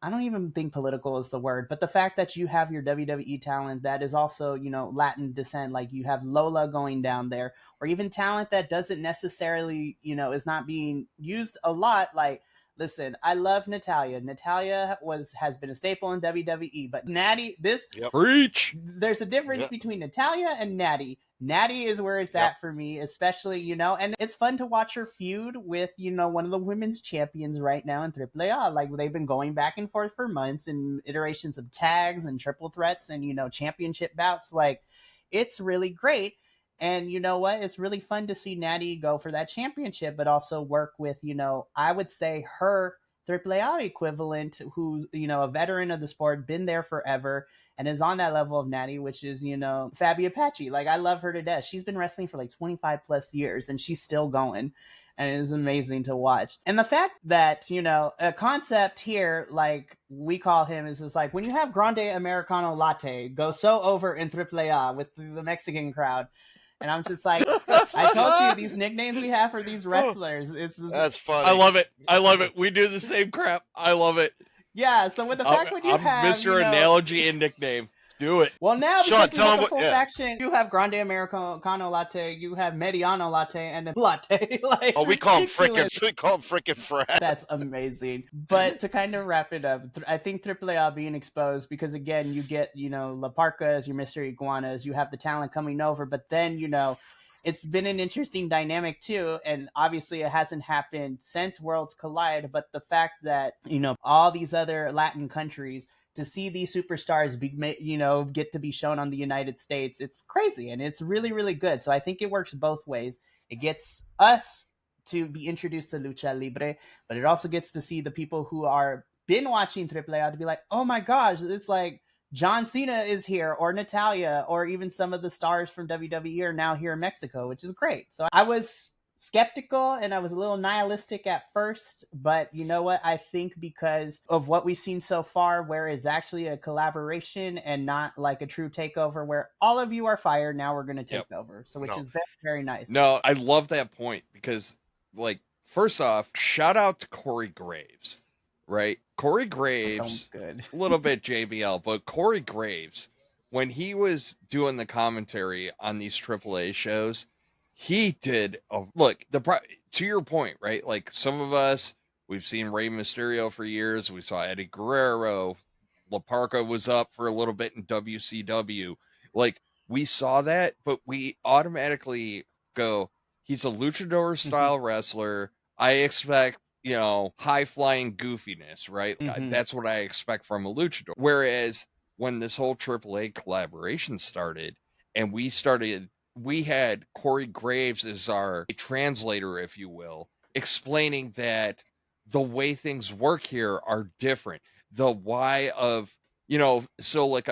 I don't even think political is the word, but the fact that you have your WWE talent that is also, Latin descent, like you have Lola going down there, or even talent that doesn't necessarily, is not being used a lot, like, listen, I love Natalya. Natalya has been a staple in WWE, but Natty, Preach. There's a difference between Natalya and Natty. Natty is where it's at for me, especially, and it's fun to watch her feud with, one of the women's champions right now in AAA. Like, they've been going back and forth for months in iterations of tags and triple threats and, championship bouts. Like, it's really great. And you know what? It's really fun to see Natty go for that championship, but also work with, I would say her AAA equivalent, who's, a veteran of the sport, been there forever, and is on that level of Natty, which is, Fabi Apache. Like, I love her to death. She's been wrestling for like 25 plus years, and she's still going. And it is amazing to watch. And the fact that, a concept here, like we call him, is just like when you have Grande Americano Latte go so over in AAA with the Mexican crowd. And I'm just like, I told you, these nicknames we have for these wrestlers. That's funny. I love it. We do the same crap. I love it. Yeah, so with the fact when you have Mr. Analogy and nickname. Do it. Well, now Sean, because we have the full faction, you have Grande Americano Latte, you have Mediano Latte, and then Latte. Like, we call him frickin' Fred. That's amazing. But to kind of wrap it up, I think AAA being exposed, because again, you get, La Parkas, your Mr. Iguanas, you have the talent coming over, but then, it's been an interesting dynamic too, and obviously it hasn't happened since Worlds Collide, but the fact that, all these other Latin countries, to see these superstars get to be shown on the United States, it's crazy, and it's really, really good. So I think it works both ways. It gets us to be introduced to Lucha Libre, but it also gets to see the people who are been watching AAA to be like, oh my gosh, it's like John Cena is here, or Natalya, or even some of the stars from WWE are now here in Mexico, which is great. So I was skeptical and I was a little nihilistic at first, but you know what? I think because of what we've seen so far, where it's actually a collaboration and not like a true takeover where all of you are fired, now we're going to take over. So which is very, very nice. No, I love that point because, like, first off, shout out to Corey Graves, right? Corey Graves, a little bit JBL, but Corey Graves, when he was doing the commentary on these AAA shows, he did to your point, right? Like, some of us, we've seen Rey Mysterio for years. We saw Eddie Guerrero. La Parka was up for a little bit in WCW. Like, we saw that, but we automatically go, he's a luchador style wrestler. I expect, high flying goofiness, right? That's what I expect from a luchador. Whereas when this whole AAA collaboration started, and we had Corey Graves as our translator, if you will, explaining that the way things work here are different. The why of, so like,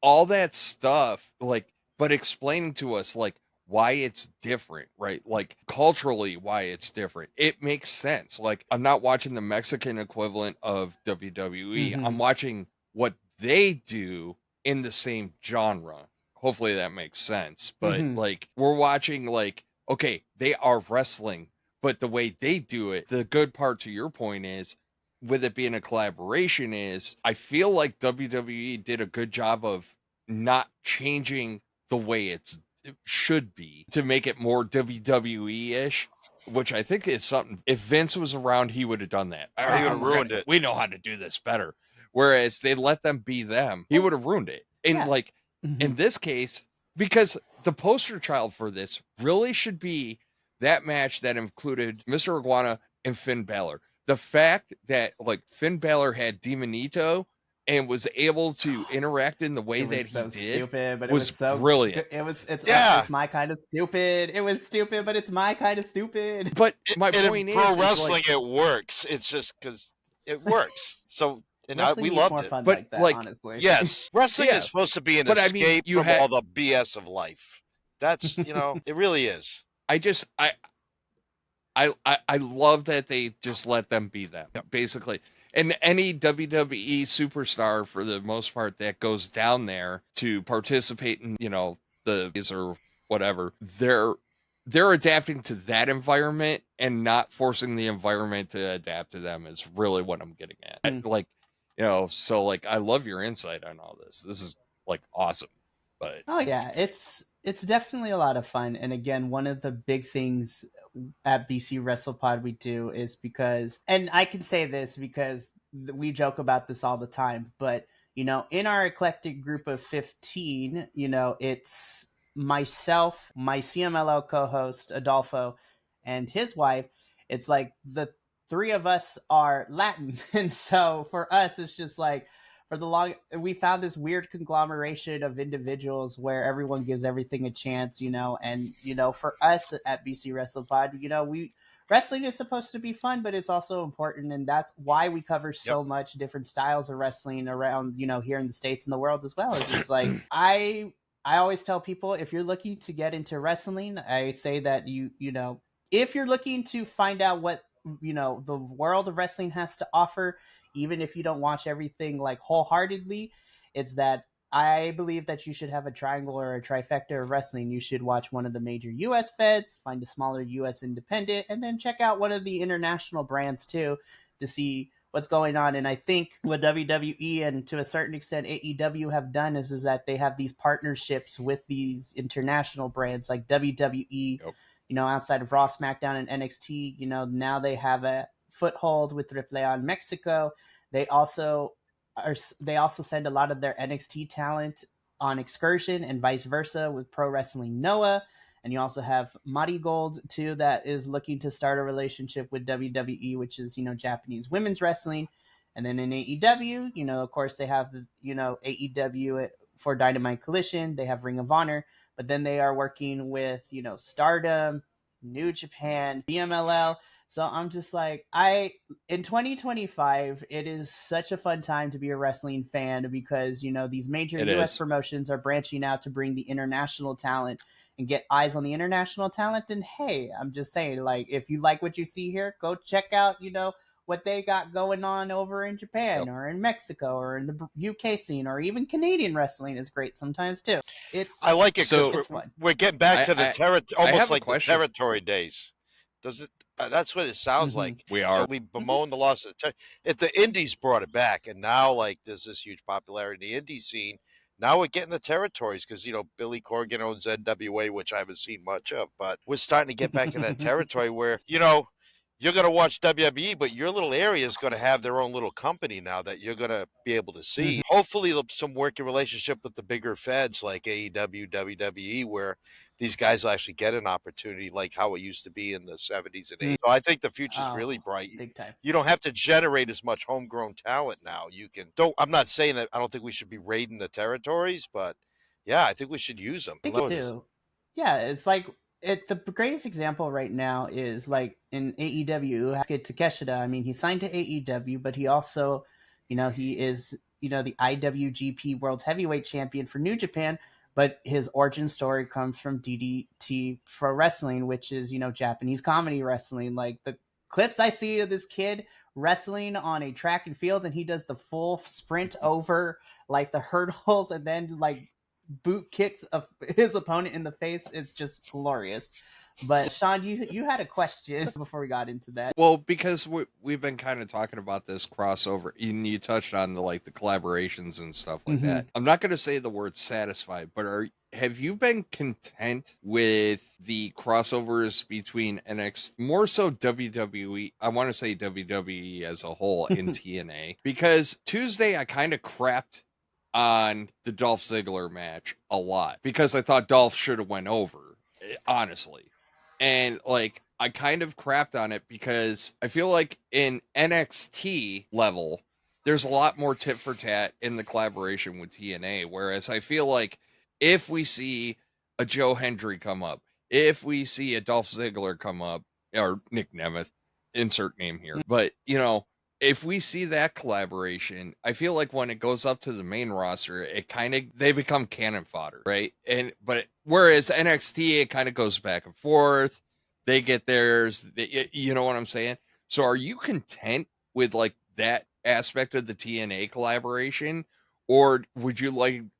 all that stuff, like, but explaining to us, like, why it's different, right? Like, culturally, why it's different. It makes sense. Like, I'm not watching the Mexican equivalent of WWE. I'm watching what they do in the same genre. Hopefully that makes sense. But like, we're watching, like, okay, they are wrestling, but the way they do it, the good part to your point is, with it being a collaboration, is I feel like WWE did a good job of not changing the way it should be to make it more WWE-ish, which I think is something, if Vince was around, he would have done that. He would have ruined it. We know how to do this better. Whereas they let them be them, he would have ruined it. And in this case, because the poster child for this really should be that match that included Mr. Iguana and Finn Balor. The fact that, like, Finn Balor had Demonito and was able to interact in the way that he did, stupid, but was so brilliant. It's my kind of stupid. It was stupid, but it's my kind of stupid. But my point is, pro wrestling, it works. It's just because It works. So, and Wrestling we needs loved more it. fun But like that, like, honestly. Yes, wrestling yeah, is supposed to be an but I mean, escape you from had all the BS of life. That's, it really is. I love that they just let them be them, Yep. basically. And any WWE superstar, for the most part, that goes down there to participate in, the or whatever, they're adapting to that environment and not forcing the environment to adapt to them is really what I'm getting at. Like, so like I love your insight on all this. This is like awesome. But Oh yeah, it's definitely a lot of fun. And again, one of the big things at BC WrestlePod we do is because, and I can say this because we joke about this all the time, but in our eclectic group of 15, it's myself, my CMLL co-host Adolfo, and his wife. It's like the three of us are Latin, and so for us, it's just like we found this weird conglomeration of individuals where everyone gives everything a chance, and for us at BC WrestlePod, wrestling is supposed to be fun, but it's also important, and that's why we cover so much different styles of wrestling around, here in the States and the world as well. It's just like I always tell people, if you're looking to get into wrestling, I say that if you're looking to find out what the world of wrestling has to offer, even if you don't watch everything like wholeheartedly, it's that I believe that you should have a triangle or a trifecta of wrestling. You should watch one of the major US feds, find a smaller US independent, and then check out one of the international brands too to see what's going on. And I think what WWE and to a certain extent AEW have done is that they have these partnerships with these international brands like WWE. Outside of Raw, SmackDown, and NXT, now they have a foothold with AAA in Mexico. They also send a lot of their NXT talent on excursion and vice versa with Pro Wrestling Noah. And you also have Marigold too, that is looking to start a relationship with WWE, which is Japanese women's wrestling. And then in AEW, of course they have AEW for Dynamite Collision. They have Ring of Honor, but then they are working with Stardom, New Japan, BMLL. So I'm just like, in 2025, it is such a fun time to be a wrestling fan because, these major US promotions are branching out to bring the international talent and get eyes on the international talent. And hey, I'm just saying, like, if you like what you see here, go check out, what they got going on over in Japan or in Mexico or in the UK scene, or even Canadian wrestling is great sometimes too. I like it because we're getting back to the almost like the territory days. Does it? That's what it sounds like. We are. We bemoan the loss of if the indies brought it back, and now like there's this huge popularity in the indie scene. Now we're getting the territories because Billy Corgan owns NWA, which I haven't seen much of, but we're starting to get back in that territory where you're going to watch WWE, but your little area is going to have their own little company now that you're going to be able to see. Hopefully, some working relationship with the bigger feds like AEW, WWE, where these guys will actually get an opportunity like how it used to be in the 70s and 80s. So I think the future is really bright. Big time. You don't have to generate as much homegrown talent now. I'm not saying that I don't think we should be raiding the territories, but yeah, I think we should use them. I think too. Yeah, it's like the greatest example right now is like in AEW, Takeshita. I mean, he signed to AEW, but he also, he is, the IWGP World Heavyweight Champion for New Japan. But his origin story comes from DDT Pro Wrestling, which is, Japanese comedy wrestling. Like the clips I see of this kid wrestling on a track and field, and he does the full sprint over like the hurdles and then like boot kicks of his opponent in the face. It's just glorious. But Sean, you had a question before we got into that. Well, because we've been kind of talking about this crossover, and you touched on the collaborations and stuff like that. I'm not going to say the word satisfied, but have you been content with the crossovers between NXT, more so WWE? I want to say WWE as a whole in TNA, because Tuesday I kind of crapped on the Dolph Ziggler match a lot because I thought Dolph should have went over, honestly. And I kind of crapped on it because I feel like in NXT level, there's a lot more tit for tat in the collaboration with TNA. Whereas I feel like if we see a Joe Hendry come up, if we see a Dolph Ziggler come up, or Nick Nemeth, insert name here, but if we see that collaboration, I feel like when it goes up to the main roster, they become cannon fodder, right? But whereas NXT, it kind of goes back and forth. They get theirs, you know what I'm saying? So are you content with like that aspect of the TNA collaboration? Or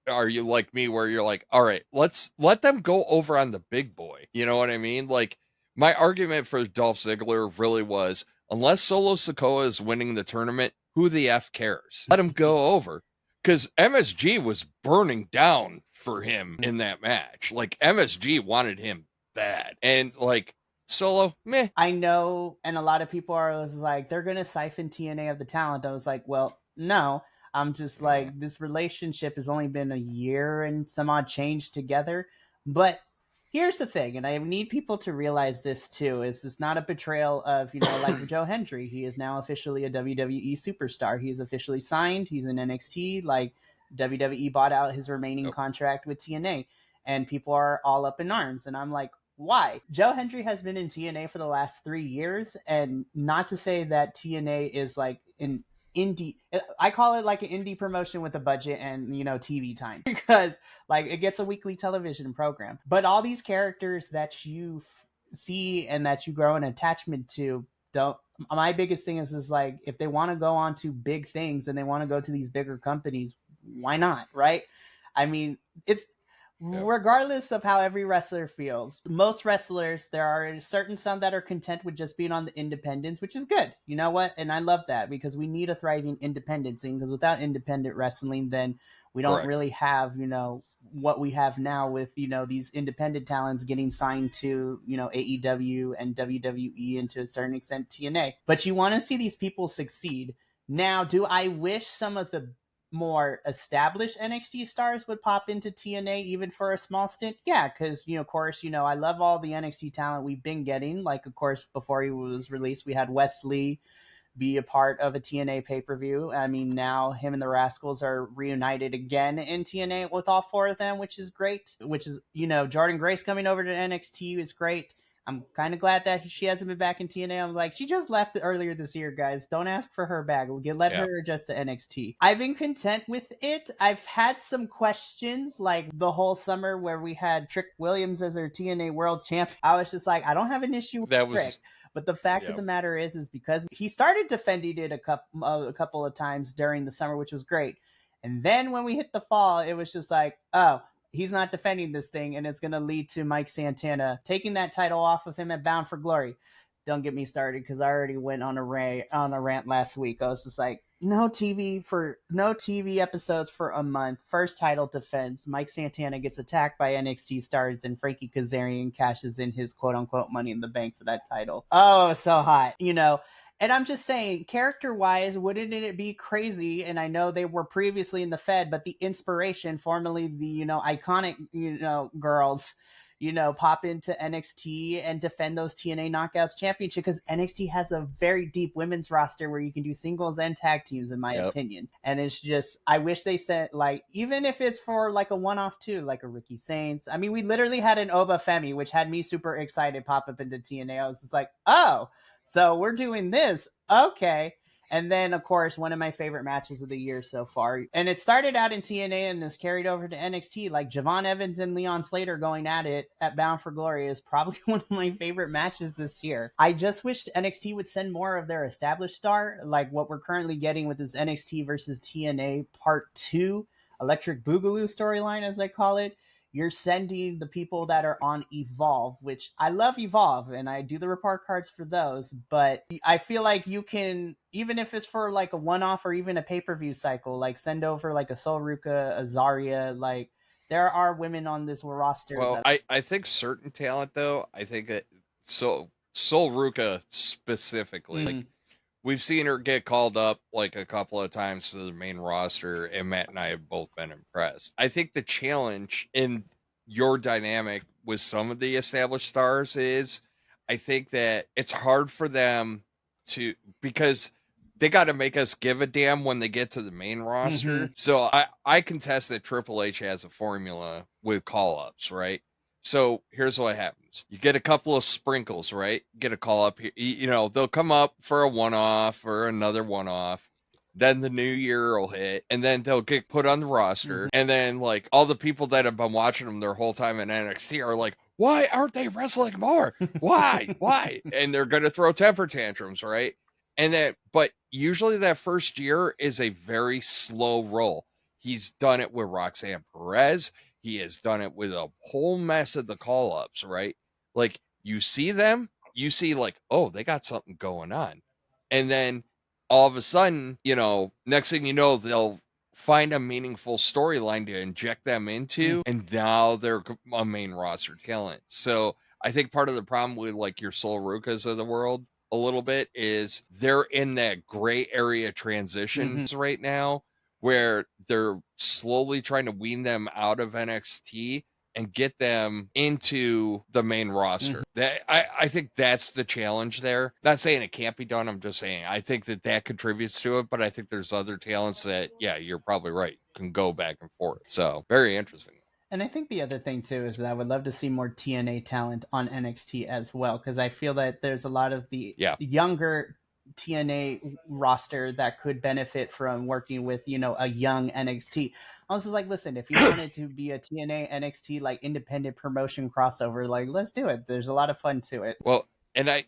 are you like me where you're like, all right, let's let them go over on the big boy. You know what I mean? Like my argument for Dolph Ziggler really was, unless Solo Sikoa is winning the tournament, who the F cares? Let him go over. Because MSG was burning down for him in that match. Like, MSG wanted him bad. And, like, Solo, meh. I know, and a lot of people are like, they're going to siphon TNA of the talent. I was like, well, no. I'm just like, this relationship has only been a year and some odd change together. But here's the thing, and I need people to realize this too, is this not a betrayal of, like Joe Hendry. He is now officially a WWE superstar. He's officially signed. He's in NXT. Like, WWE bought out his remaining contract with TNA, and people are all up in arms. And I'm like, why? Joe Hendry has been in TNA for the last 3 years, and not to say that TNA is like an indie, I call it like an indie promotion with a budget and TV time, because like it gets a weekly television program, but all these characters that you see and that you grow an attachment to don't. My biggest thing is like, if they want to go on to big things and they want to go to these bigger companies, why not, right? I mean, it's regardless of how every wrestler feels, most wrestlers, there are some that are content with just being on the independents, which is good. You know what? And I love that, because we need a thriving independent scene, because without independent wrestling, then we don't really have, what we have now with, these independent talents getting signed to, AEW and WWE, and to a certain extent TNA. But you want to see these people succeed. Now, do I wish some of the more established NXT stars would pop into TNA even for a small stint? Yeah, because of course, I love all the NXT talent we've been getting. Like, of course, before he was released, we had Wesley be a part of a TNA pay-per-view. I mean, now him and the Rascals are reunited again in TNA with all 4 of them, which is great. Which is, Jordan Grace coming over to NXT is great. I'm kind of glad that she hasn't been back in TNA. I'm like, she just left earlier this year, guys. Don't ask for her back. Let her adjust to NXT. I've been content with it. I've had some questions, like the whole summer where we had Trick Williams as our TNA World Champ. I was just like, I don't have an issue with Trick. But the fact of the matter is because he started defending it a couple of times during the summer, which was great. And then when we hit the fall, it was just like, oh, he's not defending this thing, and it's going to lead to Mike Santana taking that title off of him at Bound for Glory. Don't get me started, because I already went on a rant last week. I was just like, no TV episodes for a month. First title defense. Mike Santana gets attacked by NXT stars, and Frankie Kazarian cashes in his quote unquote Money in the Bank for that title. Oh, so hot, And I'm just saying, character-wise, wouldn't it be crazy? And I know they were previously in the Fed, but the Inspiration, formerly the, iconic, girls, pop into NXT and defend those TNA Knockouts Championship, because NXT has a very deep women's roster where you can do singles and tag teams, in my opinion. And it's just, I wish they said, like, even if it's for like a one-off too, like a Ricky Saints. I mean, we literally had an Oba Femi, which had me super excited, pop up into TNA. I was just like, oh, so we're doing this. Okay. And then, of course, one of my favorite matches of the year so far. And it started out in TNA and is carried over to NXT. Like, Javon Evans and Leon Slater going at it at Bound for Glory is probably one of my favorite matches this year. I just wished NXT would send more of their established star, like what we're currently getting with this NXT versus TNA Part 2 Electric Boogaloo storyline, as I call it. You're sending the people that are on Evolve, which I love Evolve, and I do the report cards for those, but I feel like you can, even if it's for like a one-off or even a pay-per-view cycle, like send over like a Sol Ruka, a Zarya, like there are women on this roster. Well, I think certain talent, though, I think that Sol Ruka specifically, like, we've seen her get called up like a couple of times to the main roster, and Matt and I have both been impressed. I think the challenge in your dynamic with some of the established stars is, I think that it's hard for them to, because they got to make us give a damn when they get to the main roster. So I contest that Triple H has a formula with call-ups, right? So here's what happens. You get a couple of sprinkles, right? Get a call up here. You know, they'll come up for a one-off or another one-off. Then the new year will hit, and then they'll get put on the roster. Mhm. And then, like, all the people that have been watching them their whole time in NXT are like, why aren't they wrestling more? Why? Why? And they're going to throw temper tantrums, right? And then, but usually that first year is a very slow roll. He's done it with Roxanne Perez. He has done it with a whole mess of the call-ups, right? Like, you see them, you see, like, oh, they got something going on. And then all of a sudden, you know, next thing you know, they'll find a meaningful storyline to inject them into, and now they're a main roster talent. So I think part of the problem with, like, your Sol Rucas of the world a little bit is they're in that gray area transitions right now, where they're slowly trying to wean them out of NXT and get them into the main roster. That I think that's the challenge there. Not saying it can't be done. I'm just saying I think that contributes to it. But I think there's other talents that, yeah, you're probably right, can go back and forth. So very interesting. And I think the other thing too is that I would love to see more TNA talent on NXT as well, because I feel that there's a lot of the younger TNA roster that could benefit from working with, you know, a young NXT. I was just like, listen, if you wanted to be a TNA NXT like independent promotion crossover, like, let's do it. There's a lot of fun to it. Well, and I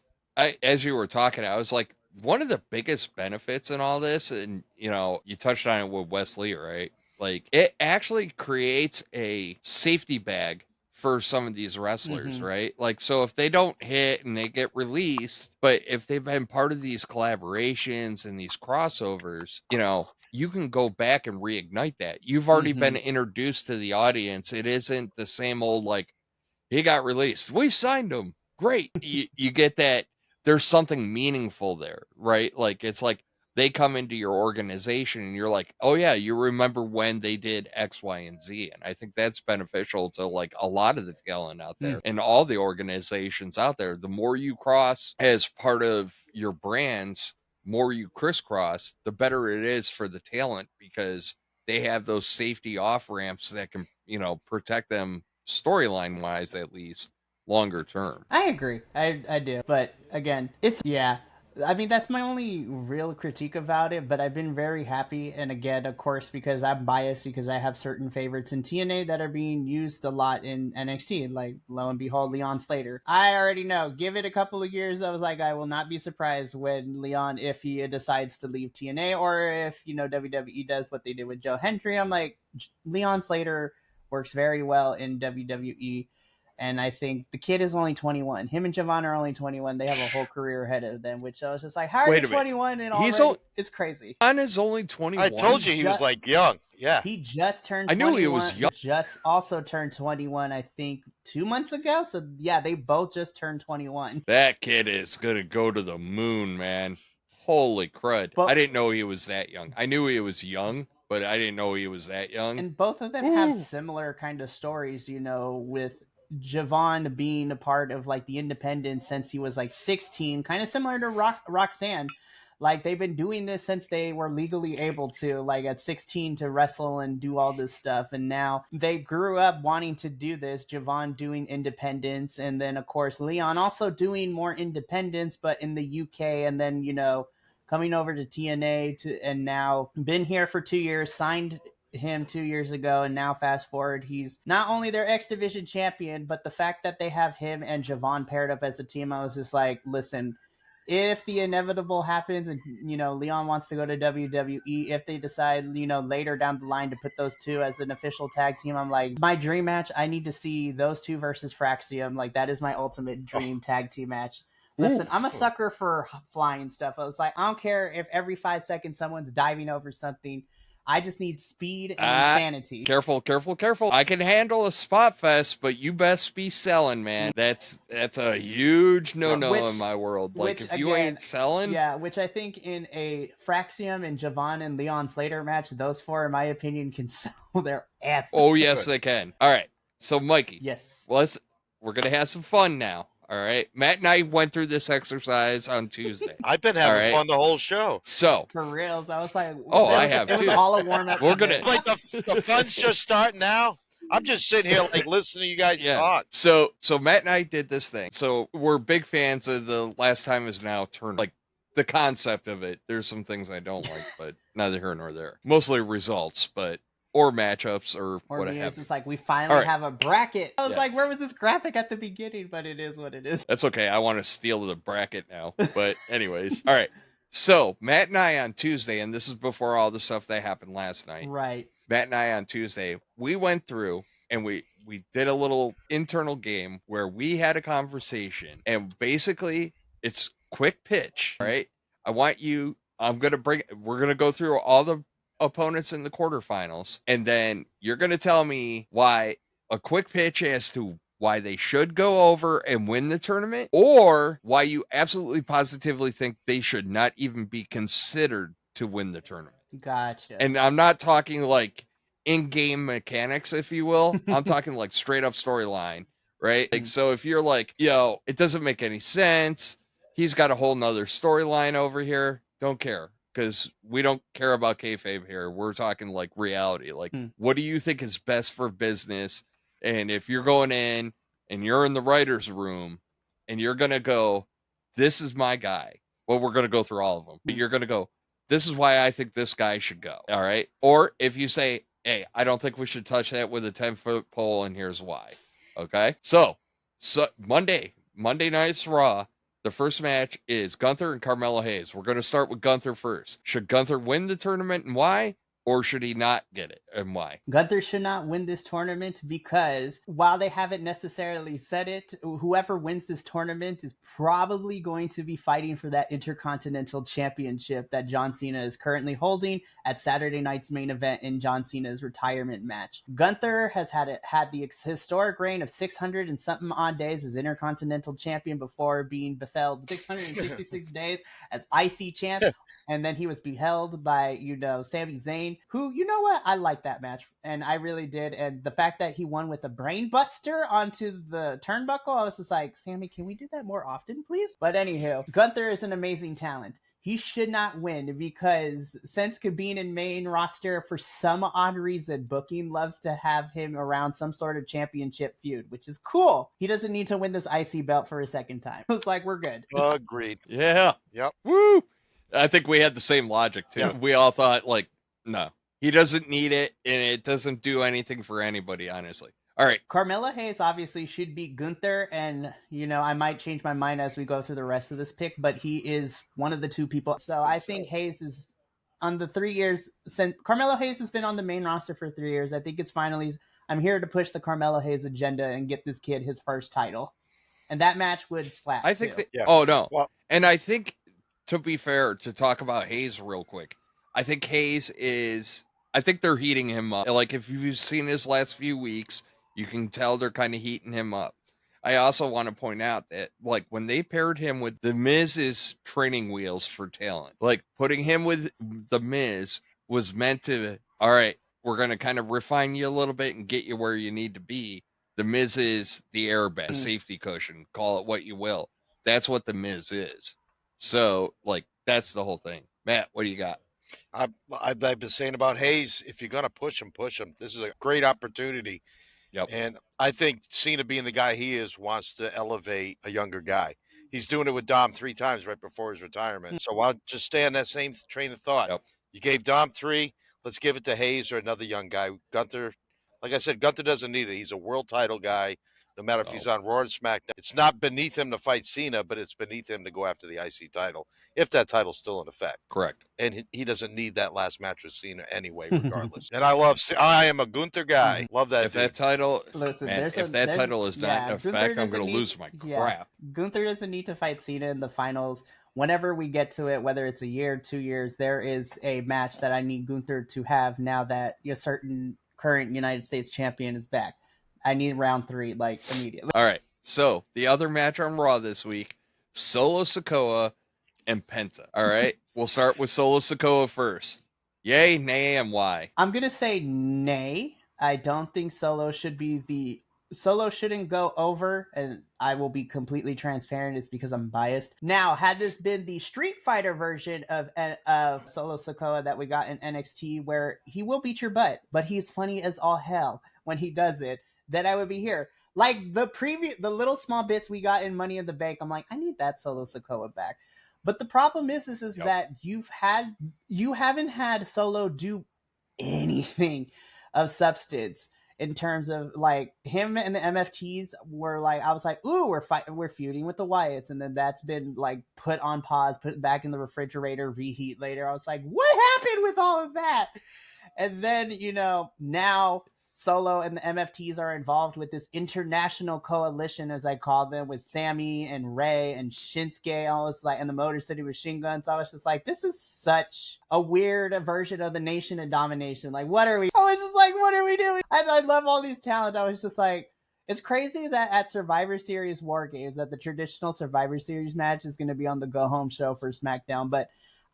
as you were talking, I was like, one of the biggest benefits in all this, and you know, you touched on it with Wesley, right? Like, it actually creates a safety bag for some of these wrestlers, right? Like, so if they don't hit and they get released, but if they've been part of these collaborations and these crossovers, you know, you can go back and reignite that. You've already been introduced to the audience. It isn't the same old, like, he got released, we signed him, great. You get that there's something meaningful there, right? Like, it's like they come into your organization and you're like, oh yeah, you remember when they did X, Y, and Z. And I think that's beneficial to, like, a lot of the talent out there and all the organizations out there. The more you cross as part of your brands, more you crisscross, the better it is for the talent, because they have those safety off ramps that can, you know, protect them storyline wise, at least longer term. I agree. I do. But again, I mean, that's my only real critique about it, but I've been very happy. And again, of course, because I'm biased, because I have certain favorites in TNA that are being used a lot in NXT, like, lo and behold, Leon Slater. I already know, give it a couple of years, I was like, I will not be surprised when Leon, if he decides to leave TNA, or if, you know, WWE does what they did with Joe Hendry. I'm like, Leon Slater works very well in WWE. And I think the kid is only 21. Him and Javon are only 21. They have a whole career ahead of them, which I was just like, how are you 21 and already? It's crazy. John is only 21. I told you he was like young. Yeah. He just turned 21. I knew he was young. Just also turned 21, I think, 2 months ago. So yeah, they both just turned 21. That kid is going to go to the moon, man. Holy crud. I didn't know he was that young. I knew he was young, but I didn't know he was that young. And both of them have similar kind of stories, you know, with Javon being a part of, like, the independent since he was like 16, kind of similar to Roxanne. Like, they've been doing this since they were legally able to, like, at 16 to wrestle and do all this stuff. And now they grew up wanting to do this. Javon doing independence. And then, of course, Leon also doing more independence, but in the UK. And then, you know, coming over to TNA and now been here for 2 years, signed him 2 years ago, and now fast forward, he's not only their X Division champion, but the fact that they have him and Javon paired up as a team, I was just like, listen, if the inevitable happens and, you know, Leon wants to go to WWE, if they decide, you know, later down the line to put those two as an official tag team, I'm like, my dream match, I need to see those two versus Fraxium. Like, that is my ultimate dream tag team match. Listen, I'm a sucker for flying stuff. I was like, I don't care if every 5 seconds someone's diving over something. I just need speed and insanity. Careful. I can handle a spot fest, but you best be selling, man. That's a huge no-no in my world. Like, if you ain't selling. Yeah, which I think in a Fraxium and Javon and Leon Slater match, those four, in my opinion, can sell their ass. Oh, yes, they can. All right. So, Mikey. Yes. We're going to have some fun now. All right. Matt and I went through this exercise on Tuesday. I've been having fun the whole show. So. For reals. I was like, I have too. It was all a warm up. We're going to. Like the fun's just starting now. I'm just sitting here like listening to you guys talk. So Matt and I did this thing. So we're big fans of the Last Time Is Now tournament. Like the concept of it. There's some things I don't like, but neither here nor there. Mostly results, or matchups or what have you. It's like we finally have a bracket. I was like, where was this graphic at the beginning? But it is what it is. That's okay. I want to steal the bracket now. But anyways, all right. So Matt and I on Tuesday, and this is before all the stuff that happened last night. Right. Matt and I on Tuesday, we went through and we did a little internal game where we had a conversation, and basically it's quick pitch, right? we're going to go through all the opponents in the quarterfinals, and then you're going to tell me why a quick pitch as to why they should go over and win the tournament, or why you absolutely positively think they should not even be considered to win the tournament. Gotcha. And I'm not talking like in-game mechanics, if you will. I'm talking like straight up storyline, right? Like, so if you're like, yo, it doesn't make any sense, he's got a whole nother storyline over here, don't care, because we don't care about kayfabe here. We're talking like reality. Like, what do you think is best for business? And if you're going in and you're in the writer's room and you're going to go, this is my guy. Well, we're going to go through all of them. But you're going to go, this is why I think this guy should go. All right. Or if you say, hey, I don't think we should touch that with a 10-foot pole, and here's why. Okay. So Monday Night's Raw, the first match is Gunther and Carmelo Hayes. We're going to start with Gunther first. Should Gunther win the tournament, and why? Or should he not get it, and why? Gunther should not win this tournament because while they haven't necessarily said it, whoever wins this tournament is probably going to be fighting for that Intercontinental Championship that John Cena is currently holding at Saturday night's main event in John Cena's retirement match. Gunther has had the historic reign of 600 and something odd days as Intercontinental Champion before being befelled 666 days as IC Champ. And then he was beheld by, Sami Zayn, who, you know what? I like that match. And I really did. And the fact that he won with a brain buster onto the turnbuckle, I was just like, Sami, can we do that more often, please? But anywho, Gunther is an amazing talent. He should not win because since being in main roster, for some odd reason, Booking loves to have him around some sort of championship feud, which is cool. He doesn't need to win this IC belt for a second time. It's like, we're good. Agreed. Yeah. Yep. Woo! I think we had the same logic, too. Yeah. We all thought, like, no, he doesn't need it, and it doesn't do anything for anybody, honestly. All right. Carmelo Hayes obviously should beat Gunther, and, I might change my mind as we go through the rest of this pick, but he is one of the two people. So I think Hayes is on the 3 years since Carmelo Hayes has been on the main roster for 3 years. I think it's finally, I'm here to push the Carmelo Hayes agenda and get this kid his first title. And that match would slap. I think, Yeah. oh, no. Well, and I think, to be fair, to talk about Hayes real quick, I think they're heating him up. Like, if you've seen his last few weeks, you can tell they're kind of heating him up. I also want to point out that, like, when they paired him with The Miz's training wheels for talent, like, putting him with The Miz was meant to, all right, we're going to kind of refine you a little bit and get you where you need to be. The Miz is the airbag, safety cushion, call it what you will. That's what The Miz is. So, like, that's the whole thing. Matt, what do you got? I've been saying about Hayes, if you're going to push him. This is a great opportunity. Yep. And I think Cena, being the guy he is, wants to elevate a younger guy. He's doing it with Dom 3 times right before his retirement. So why don't just stay on that same train of thought? Yep. You gave Dom 3. Let's give it to Hayes or another young guy. Gunther, like I said, Gunther doesn't need it. He's a world title guy. No matter if he's on Raw or SmackDown, it's not beneath him to fight Cena, but it's beneath him to go after the IC title, if that title's still in effect. Correct. And he doesn't need that last match with Cena anyway, regardless. And I am a Gunther guy. Love that. If that title, Listen, man, if that title is not in effect, I'm going to lose my crap. Gunther doesn't need to fight Cena in the finals. Whenever we get to it, whether it's a year, 2 years, there is a match that I need Gunther to have now that a certain current United States champion is back. I need round 3, like, immediately. All right. So, the other match on Raw this week, Solo Sikoa and Penta. All right. We'll start with Solo Sikoa first. Yay, nay, and why? I'm going to say nay. I don't think Solo shouldn't go over, and I will be completely transparent. It's because I'm biased. Now, had this been the Street Fighter version of Solo Sikoa that we got in NXT, where he will beat your butt, but he's funny as all hell. when he does it, then I would be here. Like the little small bits we got in Money in the Bank, I'm like, I need that Solo Sikoa back. But the problem is Yep. that you haven't had Solo do anything of substance in terms of like him and the MFTs were like, I was like, ooh, we're feuding with the Wyatts, and then that's been like put on pause, put back in the refrigerator, reheat later. I was like, what happened with all of that? And then, now Solo and the MFTs are involved with this international coalition, as I call them, with Sammy and Ray and Shinsuke, all this like, and the Motor City Machine Guns. So I was just like, this is such a weird version of the Nation of Domination. Like, what are we? I was just like, what are we doing? I love all these talent. I was just like, it's crazy that at Survivor Series War Games, that the traditional Survivor Series match is going to be on the Go Home show for SmackDown, but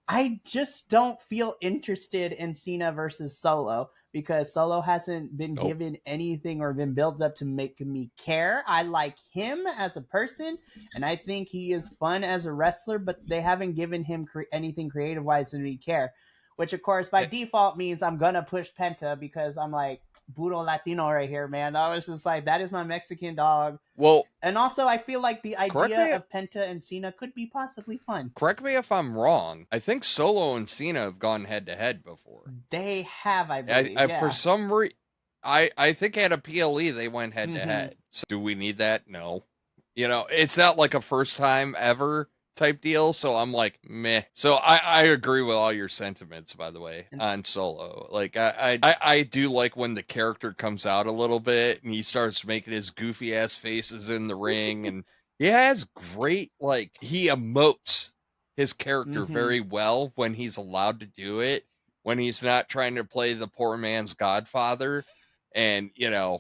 I just don't feel interested in Cena versus Solo because Solo hasn't been given anything or been built up to make me care. I like him as a person, and I think he is fun as a wrestler, but they haven't given him anything creative-wise to me care, which, of course, by default means I'm going to push Penta because I'm like, Puro Latino right here, man. I was just like, that is my Mexican dog. Well, and also I feel like the idea of Penta and Cena could be possibly fun. Correct me if I'm wrong. I think Solo and Cena have gone head-to-head before. They have, I believe. For some reason, I think at a PLE they went head-to-head. So do we need that? No. It's not like a first time ever type deal, so I'm like, meh. So I agree with all your sentiments, by the way, on Solo. Like, I do like when the character comes out a little bit and he starts making his goofy ass faces in the ring, and he has great, like, he emotes his character very well when he's allowed to do it, when he's not trying to play the poor man's godfather and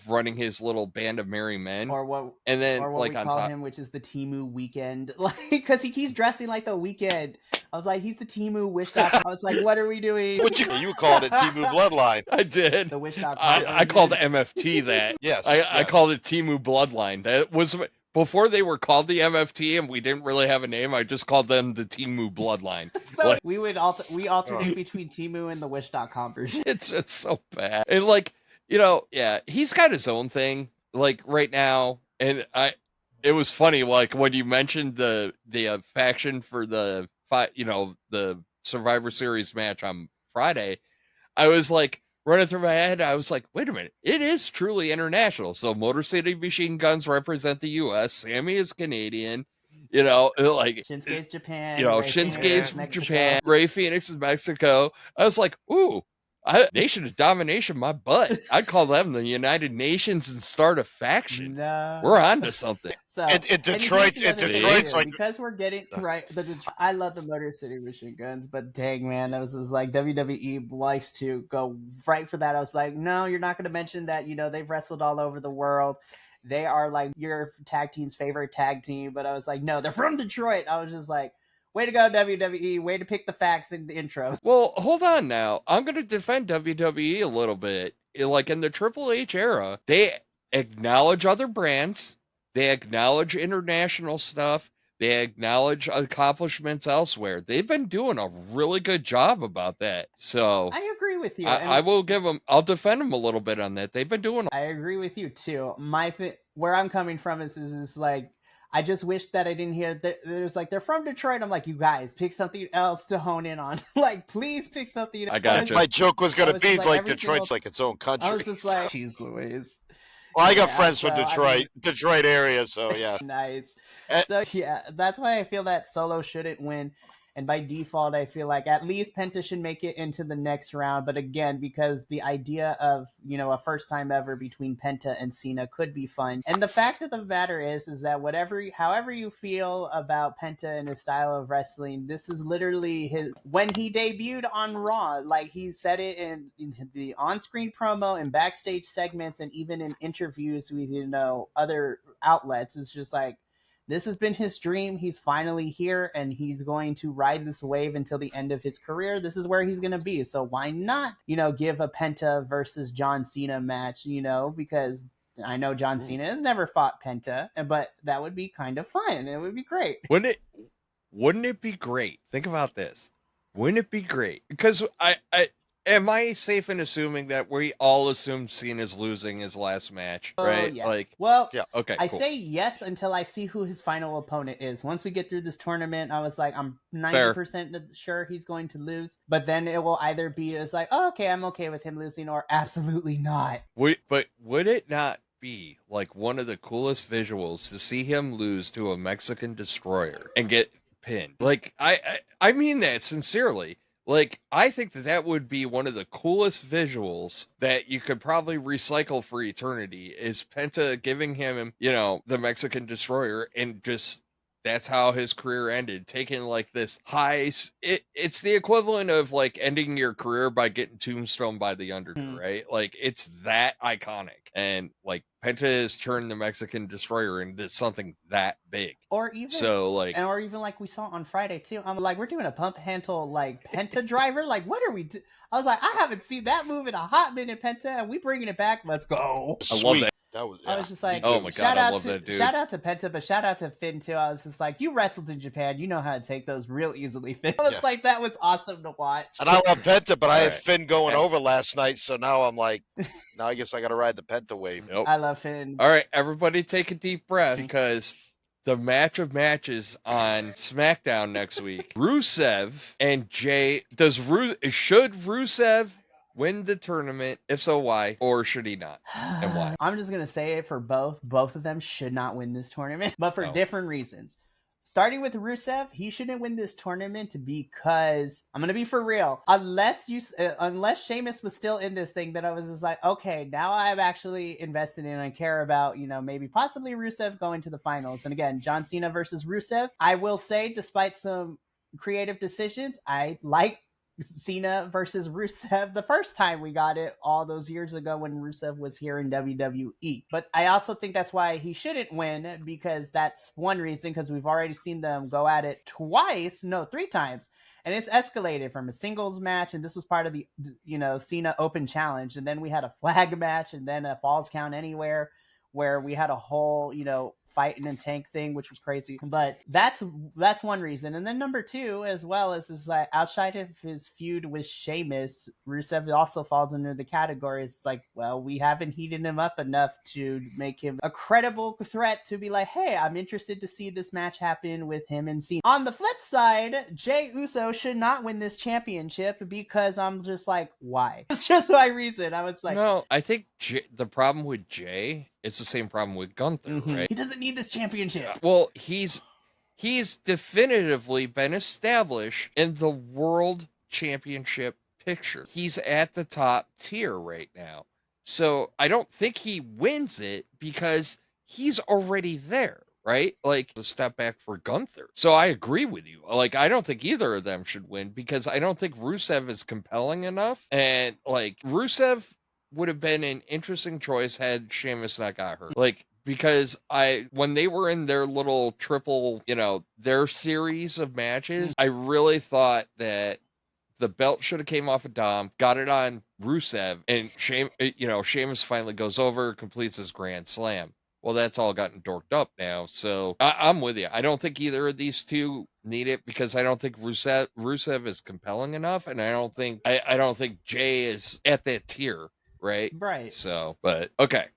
running his little band of merry men, or what like we call him, which is the Temu Weekend, like, because he keeps dressing like the Weekend. I was like, he's the Temu Wish.com. I was like, what are we doing? You called it Temu Bloodline. I did. The Wish.com. I called MFT that. Yes, I called it Temu Bloodline. That was before they were called the MFT, and we didn't really have a name. I just called them the Temu Bloodline. So like, we alternate between Temu and the Wish.com version. It's just so bad. And like, he's got his own thing, like, right now. And it was funny, like, when you mentioned the faction for the Survivor Series match on Friday, I was like, running through my head, I was like, wait a minute, it is truly international. So Motor City Machine Guns represent the U.S., Sammy is Canadian, like, Shinsuke's Japan, Shinsuke's from Japan, Ray Phoenix is Mexico. I was like, ooh, Nation of Domination, my butt. I'd call them the United Nations and start a faction. No. We're on to something. So Detroit's like, because we're getting right. I love the Motor City Machine Guns, but dang, man, that was just like WWE likes to go right for that. I was like, no, you're not going to mention that. They've wrestled all over the world. They are like your tag team's favorite tag team, but I was like, no, they're from Detroit. I was just like, way to go, WWE. Way to pick the facts in the intro. Well, hold on now. I'm going to defend WWE a little bit. Like, in the Triple H era, they acknowledge other brands. They acknowledge international stuff. They acknowledge accomplishments elsewhere. They've been doing a really good job about that. So I agree with you. I will give them, I'll defend them a little bit on that. They've been doing. I agree with you too. Where I'm coming from is like, I just wish that I didn't hear that. There's like, they're from Detroit. I'm like, you guys pick something else to hone in on. Like, please pick something. I got you. My joke was going to be like Detroit's like its own country. I was just like, jeez Louise. Well, I got friends from Detroit, Detroit area, so yeah. Nice. So yeah, that's why I feel that Solo shouldn't win. And by default, I feel like at least Penta should make it into the next round. But again, because the idea of, a first time ever between Penta and Cena could be fun. And the fact of the matter is that however you feel about Penta and his style of wrestling, this is literally when he debuted on Raw, like he said it in the on-screen promo and backstage segments and even in interviews with, other outlets. It's just like, this has been his dream. He's finally here, and he's going to ride this wave until the end of his career. This is where he's going to be. So why not, give a Penta versus John Cena match, because I know John Cena has never fought Penta, but that would be kind of fun. It would be great. Wouldn't it be great? Think about this. Wouldn't it be great? Because am I safe in assuming that we all assume Cena's losing his last match, right? Yeah. Like, well, Yeah. okay, I cool. say yes until I see who his final opponent is. Once we get through this tournament, I was like, I'm Fair. 90% sure he's going to lose. But then it will either be it's like, oh, okay, I'm okay with him losing, or absolutely not. But would it not be like one of the coolest visuals to see him lose to a Mexican destroyer and get pinned? Like, I mean that sincerely. Like, I think that would be one of the coolest visuals that you could probably recycle for eternity, is Penta giving him, you know, the Mexican destroyer, and just that's how his career ended, taking like this high. It's the equivalent of like ending your career by getting tombstone by the Undertaker, right? Like, it's that iconic, and like Penta has turned the Mexican destroyer into something that big. Or even So like, or even like we saw on Friday too. I'm like, we're doing a pump handle like Penta driver. Like, what are we? I was like, I haven't seen that move in a hot minute, Penta, and we bringing it back. Let's go. I love that. That was, I was just like, Oh my God, I love that dude. Shout out to Penta, but shout out to Finn too. I was just like, you wrestled in Japan, you know how to take those real easily, Finn. I was like, that was awesome to watch. And I love Penta, but I had Alright. Finn going over last night, so now I'm like, now I guess I got to ride the Penta wave. Nope. I love Finn. All right, everybody take a deep breath, because the match of matches on SmackDown next week, Rusev and Jay. Should Rusev win the tournament? If so, why? Or should he not? And why? I'm just gonna say it for both. Both of them should not win this tournament, but for No. different reasons. Starting with Rusev, he shouldn't win this tournament because I'm gonna be for real. Unless Sheamus was still in this thing, then I was just like, okay, now I'm actually invested in and care about, you know, maybe possibly Rusev going to the finals. And again, John Cena versus Rusev. I will say, despite some creative decisions, I like Cena versus Rusev the first time we got it all those years ago when Rusev was here in WWE. But I also think that's why he shouldn't win, because that's one reason, because we've already seen them go at it three times. And it's escalated from a singles match, and this was part of the, you know, Cena Open Challenge. And then we had a flag match, and then a Falls Count Anywhere, where we had a whole, you know, fight in a tank thing, which was crazy. But that's one reason. And then number two, as well, is like, outside of his feud with Sheamus, Rusev also falls into the category. It's like, well, we haven't heated him up enough to make him a credible threat to be like, hey, I'm interested to see this match happen with him and Cena. On the flip side, Jey Uso should not win this championship, because I'm just like, why? It's just my reason. I was like, no, I think the problem with Jay, it's the same problem with Gunther, right? He doesn't need this championship. Well, he's definitively been established in the world championship picture. He's at the top tier right now. So I don't think he wins it, because he's already there, right? Like, a step back for Gunther. So I agree with you. Like, I don't think either of them should win, because I don't think Rusev is compelling enough. And like, Rusev would have been an interesting choice had Sheamus not got hurt. Like, because when they were in their little triple, you know, their series of matches, I really thought that the belt should have came off of Dom, got it on Rusev, and Sheamus finally goes over, completes his Grand Slam. Well, that's all gotten dorked up now. So I'm with you. I don't think either of these two need it, because I don't think Rusev is compelling enough, and I don't think Jay is at that tier. Right. So, but okay.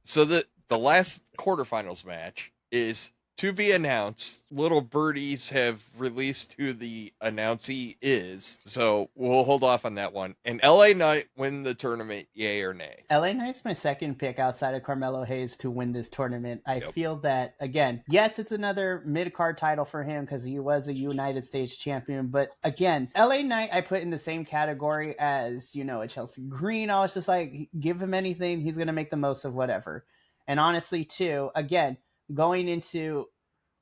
So the last quarterfinals match is to be announced. Little birdies have released who the announcee is, so we'll hold off on that one. And LA Knight win the tournament, yay or nay? LA Knight's my second pick outside of Carmelo Hayes to win this tournament. I feel that, again, yes, it's another mid-card title for him because he was a United States champion. But again, LA Knight I put in the same category as, you know, a Chelsea Green. I was just like, give him anything, he's going to make the most of whatever. And honestly, too, again, going into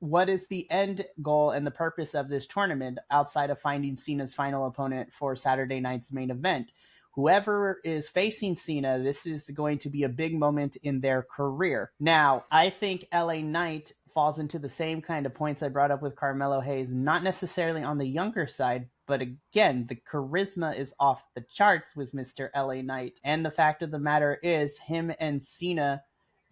what is the end goal and the purpose of this tournament outside of finding Cena's final opponent for Saturday night's main event? Whoever is facing Cena, this is going to be a big moment in their career. Now, I think LA Knight falls into the same kind of points I brought up with Carmelo Hayes, not necessarily on the younger side, but again, the charisma is off the charts with Mr. LA Knight. And the fact of the matter is, him and Cena,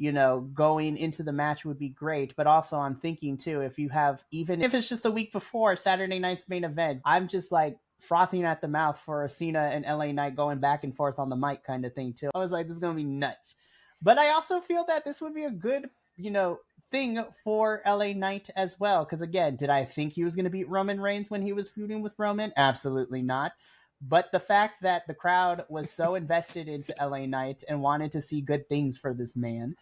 you know, going into the match would be great. But also I'm thinking too, if you have, even if it's just the week before Saturday night's main event, I'm just like, frothing at the mouth for a Cena and LA Knight going back and forth on the mic kind of thing too. I was like, this is gonna be nuts. But I also feel that this would be a good, thing for LA Knight as well. Because again, did I think he was gonna beat Roman Reigns when he was feuding with Roman? Absolutely not. But the fact that the crowd was so invested into LA Knight and wanted to see good things for this man,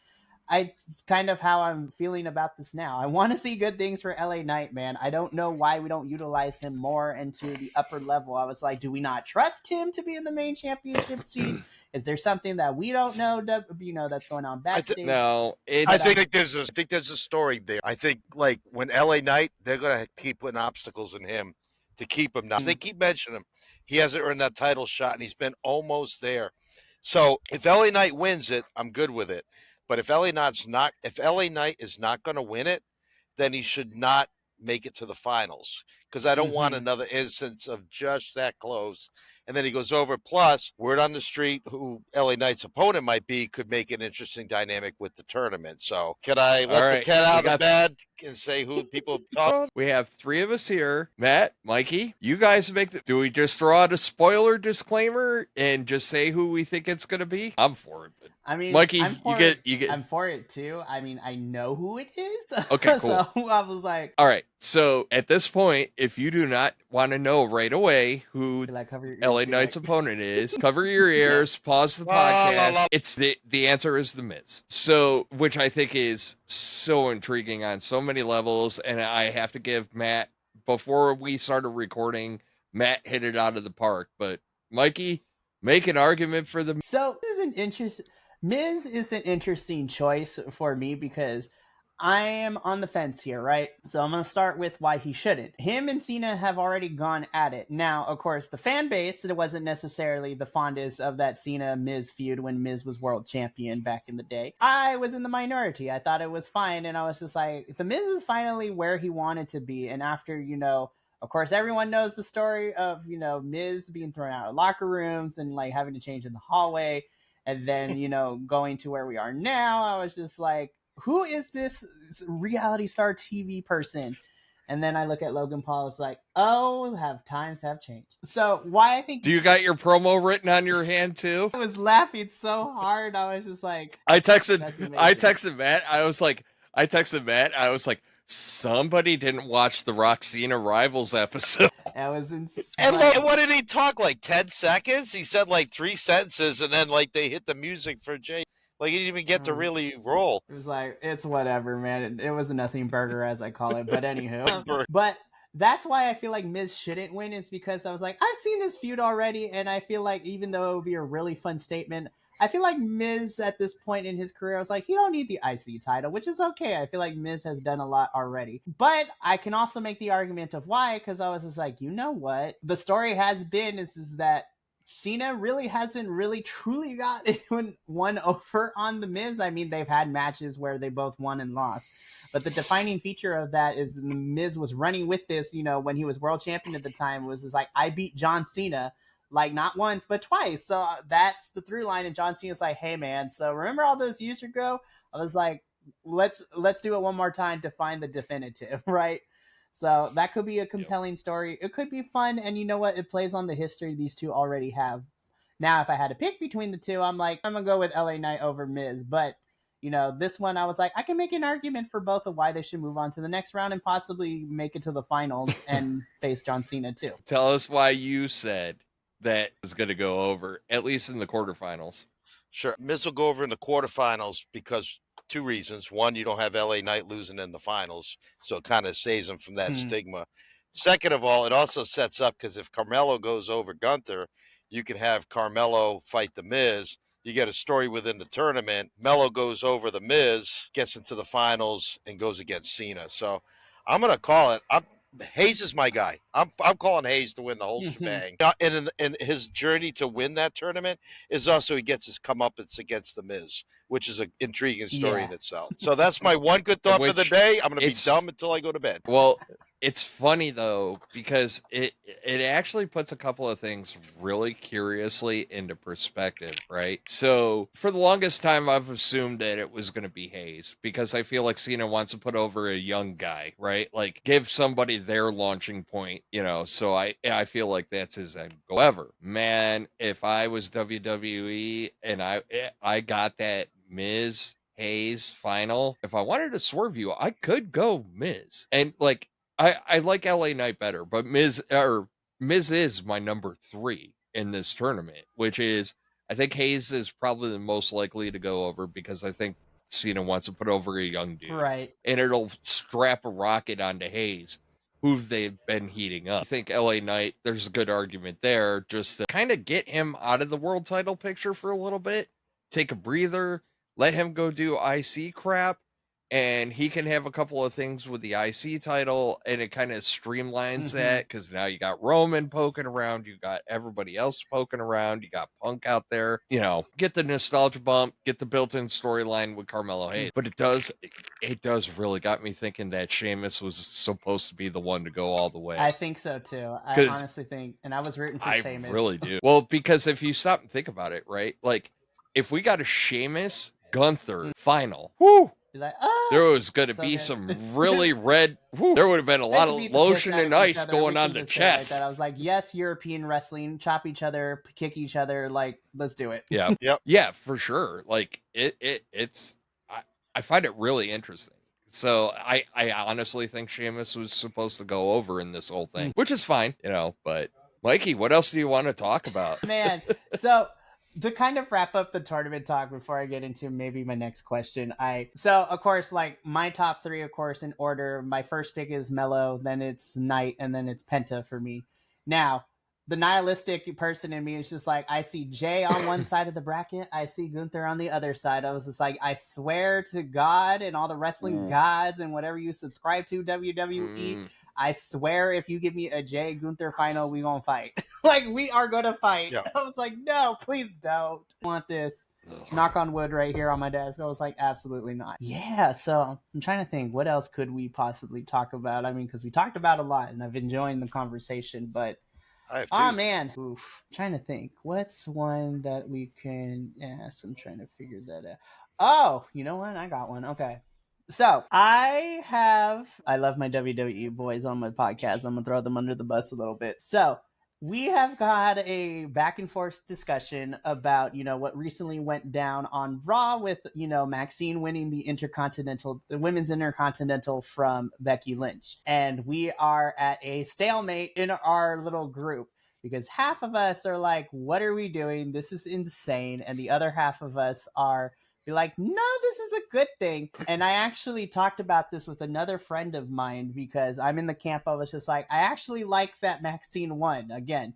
it's kind of how I'm feeling about this now. I want to see good things for LA Knight, man. I don't know why we don't utilize him more into the upper level. I was like, do we not trust him to be in the main championship seat? Is there something that we don't know, that's going on backstage? No, I think there's a story there. I think like when LA Knight, they're gonna keep putting obstacles in him to keep him. Now they keep mentioning him. He hasn't earned that title shot, and he's been almost there. So if LA Knight wins it, I'm good with it. But if LA Knight is not going to win it, then he should not make it to the finals, because I don't want another instance of just that close. And then he goes over. Plus, word on the street who LA Knight's opponent might be could make an interesting dynamic with the tournament. So can I let the cat out of the bag and say who people talk? We have three of us here. Matt, Mikey, you guys do we just throw out a spoiler disclaimer and just say who we think it's going to be? I'm for it. But I mean, Mikey, you get. I'm for it too. I mean, I know who it is. Okay, cool. So I was like, all right. So at this point, if you do not want to know right away who LA Knight's opponent is, cover your ears, pause the podcast. It's the answer is The Miz. So, which I think is so intriguing on so many levels, and I have to give Matt, before we started recording, Matt hit it out of the park. But Mikey, make an argument for the. So Miz is an interesting choice for me because I am on the fence here, right? So I'm going to start with why he shouldn't. Him and Cena have already gone at it. Now, of course, the fan base, it wasn't necessarily the fondest of that Cena-Miz feud when Miz was world champion back in the day. I was in the minority. I thought it was fine, and I was just like, the Miz is finally where he wanted to be. And after, of course, everyone knows the story of, Miz being thrown out of locker rooms and, like, having to change in the hallway. And then, going to where we are now, I was just like, who is this reality star TV person? And then I look at Logan Paul, it's like, times have changed. So why I think... Do you got your promo written on your hand too? I was laughing so hard. I was just like... I texted Matt. I was like, somebody didn't watch the Roxina Rivals episode. That was insane. And what did he talk, like 10 seconds? He said like 3 sentences, and then like they hit the music for Jay. Like, he didn't even get to really roll. It was like, it's whatever, man. It was a nothing burger, as I call it. But anywho. But that's why I feel like Miz shouldn't win, is because I was like, I've seen this feud already, and I feel like even though it would be a really fun statement, I feel like Miz at this point in his career, I was like, he don't need the IC title, which is okay. I feel like Miz has done a lot already. But I can also make the argument of why, because I was just like, you know what? The story has been is that Cena really hasn't really truly got one over on The Miz. I mean, they've had matches where they both won and lost. But the defining feature of that is The Miz was running with this, when he was world champion at the time, was like, I beat John Cena, like not once, but twice. So that's the through line. And John Cena's like, hey, man, so remember all those years ago? I was like, let's do it one more time to find the definitive, right? So that could be a compelling story. It could be fun. And you know what? It plays on the history these two already have. Now, if I had to pick between the two, I'm going to go with LA Knight over Miz. But, this one, I was like, I can make an argument for both of why they should move on to the next round and possibly make it to the finals and face John Cena, too. Tell us why you said that is going to go over, at least in the quarterfinals. Sure. Miz will go over in the quarterfinals because 2 reasons. One, you don't have LA Knight losing in the finals, so it kind of saves him from that stigma. Second of all, it also sets up, because if Carmelo goes over Gunther, you can have Carmelo fight The Miz. You get a story within the tournament. Melo goes over The Miz, gets into the finals, and goes against Cena. So I'm going to call it. Hayes is my guy. I'm calling Hayes to win the whole shebang. And his journey to win that tournament is also he gets his comeuppance against The Miz, which is an intriguing story in itself. So that's my one good thought for the day. I'm going to be dumb until I go to bed. Well, It's funny though, because it actually puts a couple of things really curiously into perspective, right? So for the longest time, I've assumed that it was going to be Hayes, because I feel like Cena wants to put over a young guy, right? Like give somebody their launching point, you know. So I feel like that's his end goal. However, man, if I was WWE and I got that Miz Hayes final, if I wanted to swerve you, I could go Miz. And like, I like LA Knight better, but Miz is my number 3 in this tournament, which is, I think Hayes is probably the most likely to go over, because I think Cena wants to put over a young dude. Right. And it'll strap a rocket onto Hayes, who they've been heating up. I think LA Knight, there's a good argument there, just to kind of get him out of the world title picture for a little bit, take a breather, let him go do IC crap, and he can have a couple of things with the IC title, and it kind of streamlines that, because now you got Roman poking around, you got everybody else poking around, you got Punk out there, you know, get the nostalgia bump, get the built-in storyline with Carmelo Hayes. But it does really got me thinking that Sheamus was supposed to be the one to go all the way. I think so too. I honestly think, and I was rooting for Sheamus. I really do. Well, because if you stop and think about it, right? Like, if we got a Sheamus Gunther final, whoo! Like, there was going to be good. some really red. There would have been a lot of lotion and ice going on the chest. Like I was like, yes, European wrestling, chop each other, kick each other. Like, let's do it. Yeah, Yep. Yeah, for sure. Like it's. I find it really interesting. So I honestly think Sheamus was supposed to go over in this whole thing, which is fine, you know. But Mikey, what else do you want to talk about? Man, so to kind of wrap up the tournament talk before I get into maybe my next question, so of course, like my top 3, of course, in order, my first pick is Mello, then it's Knight, and then it's Penta for me. Now, the nihilistic person in me is just like, I see Jay on one side of the bracket, I see Gunther on the other side. I was just like, I swear to God and all the wrestling gods and whatever you subscribe to, WWE, I swear if you give me a Jay Gunther final, we gonna fight. Like, we are gonna fight. Yeah. I was like, no, please don't. I want this. Knock on wood right here on my desk. I was like, absolutely not. Yeah, so I'm trying to think, what else could we possibly talk about? I mean, because we talked about a lot, and I've enjoyed the conversation, but man. Oof. I'm trying to think. What's one that we can ask? I'm trying to figure that out. Oh, you know what? I got one. Okay. So I love my WWE boys on my podcast. I'm gonna throw them under the bus a little bit. So we have got a back and forth discussion about, you know, what recently went down on Raw with, you know, Maxine winning the women's intercontinental from Becky Lynch. And we are at a stalemate in our little group, because half of us are like, what are we doing? This is insane. And the other half of us are be like, no, this is a good thing. And I actually talked about this with another friend of mine, because I'm in the camp. I was just like, I actually like that Maxine won. Again,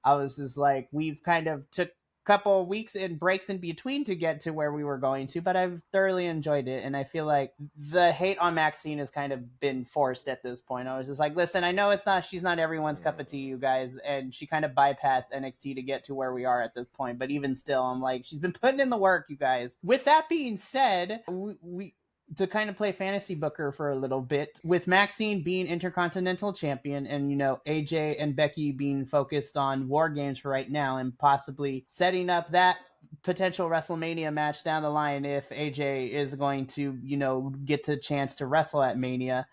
I was just like, we've kind of took a couple of weeks and breaks in between to get to where we were going to, but I've thoroughly enjoyed it. And I feel like the hate on Maxine has kind of been forced at this point. I was just like, listen, I know she's not everyone's cup of tea, you guys. And she kind of bypassed NXT to get to where we are at this point. But even still, I'm like, she's been putting in the work, you guys. With that being said, we to kind of play fantasy booker for a little bit, with Maxine being Intercontinental Champion and, you know, AJ and Becky being focused on War Games for right now, and possibly setting up that potential WrestleMania match down the line if AJ is going to, you know, get the chance to wrestle at Mania.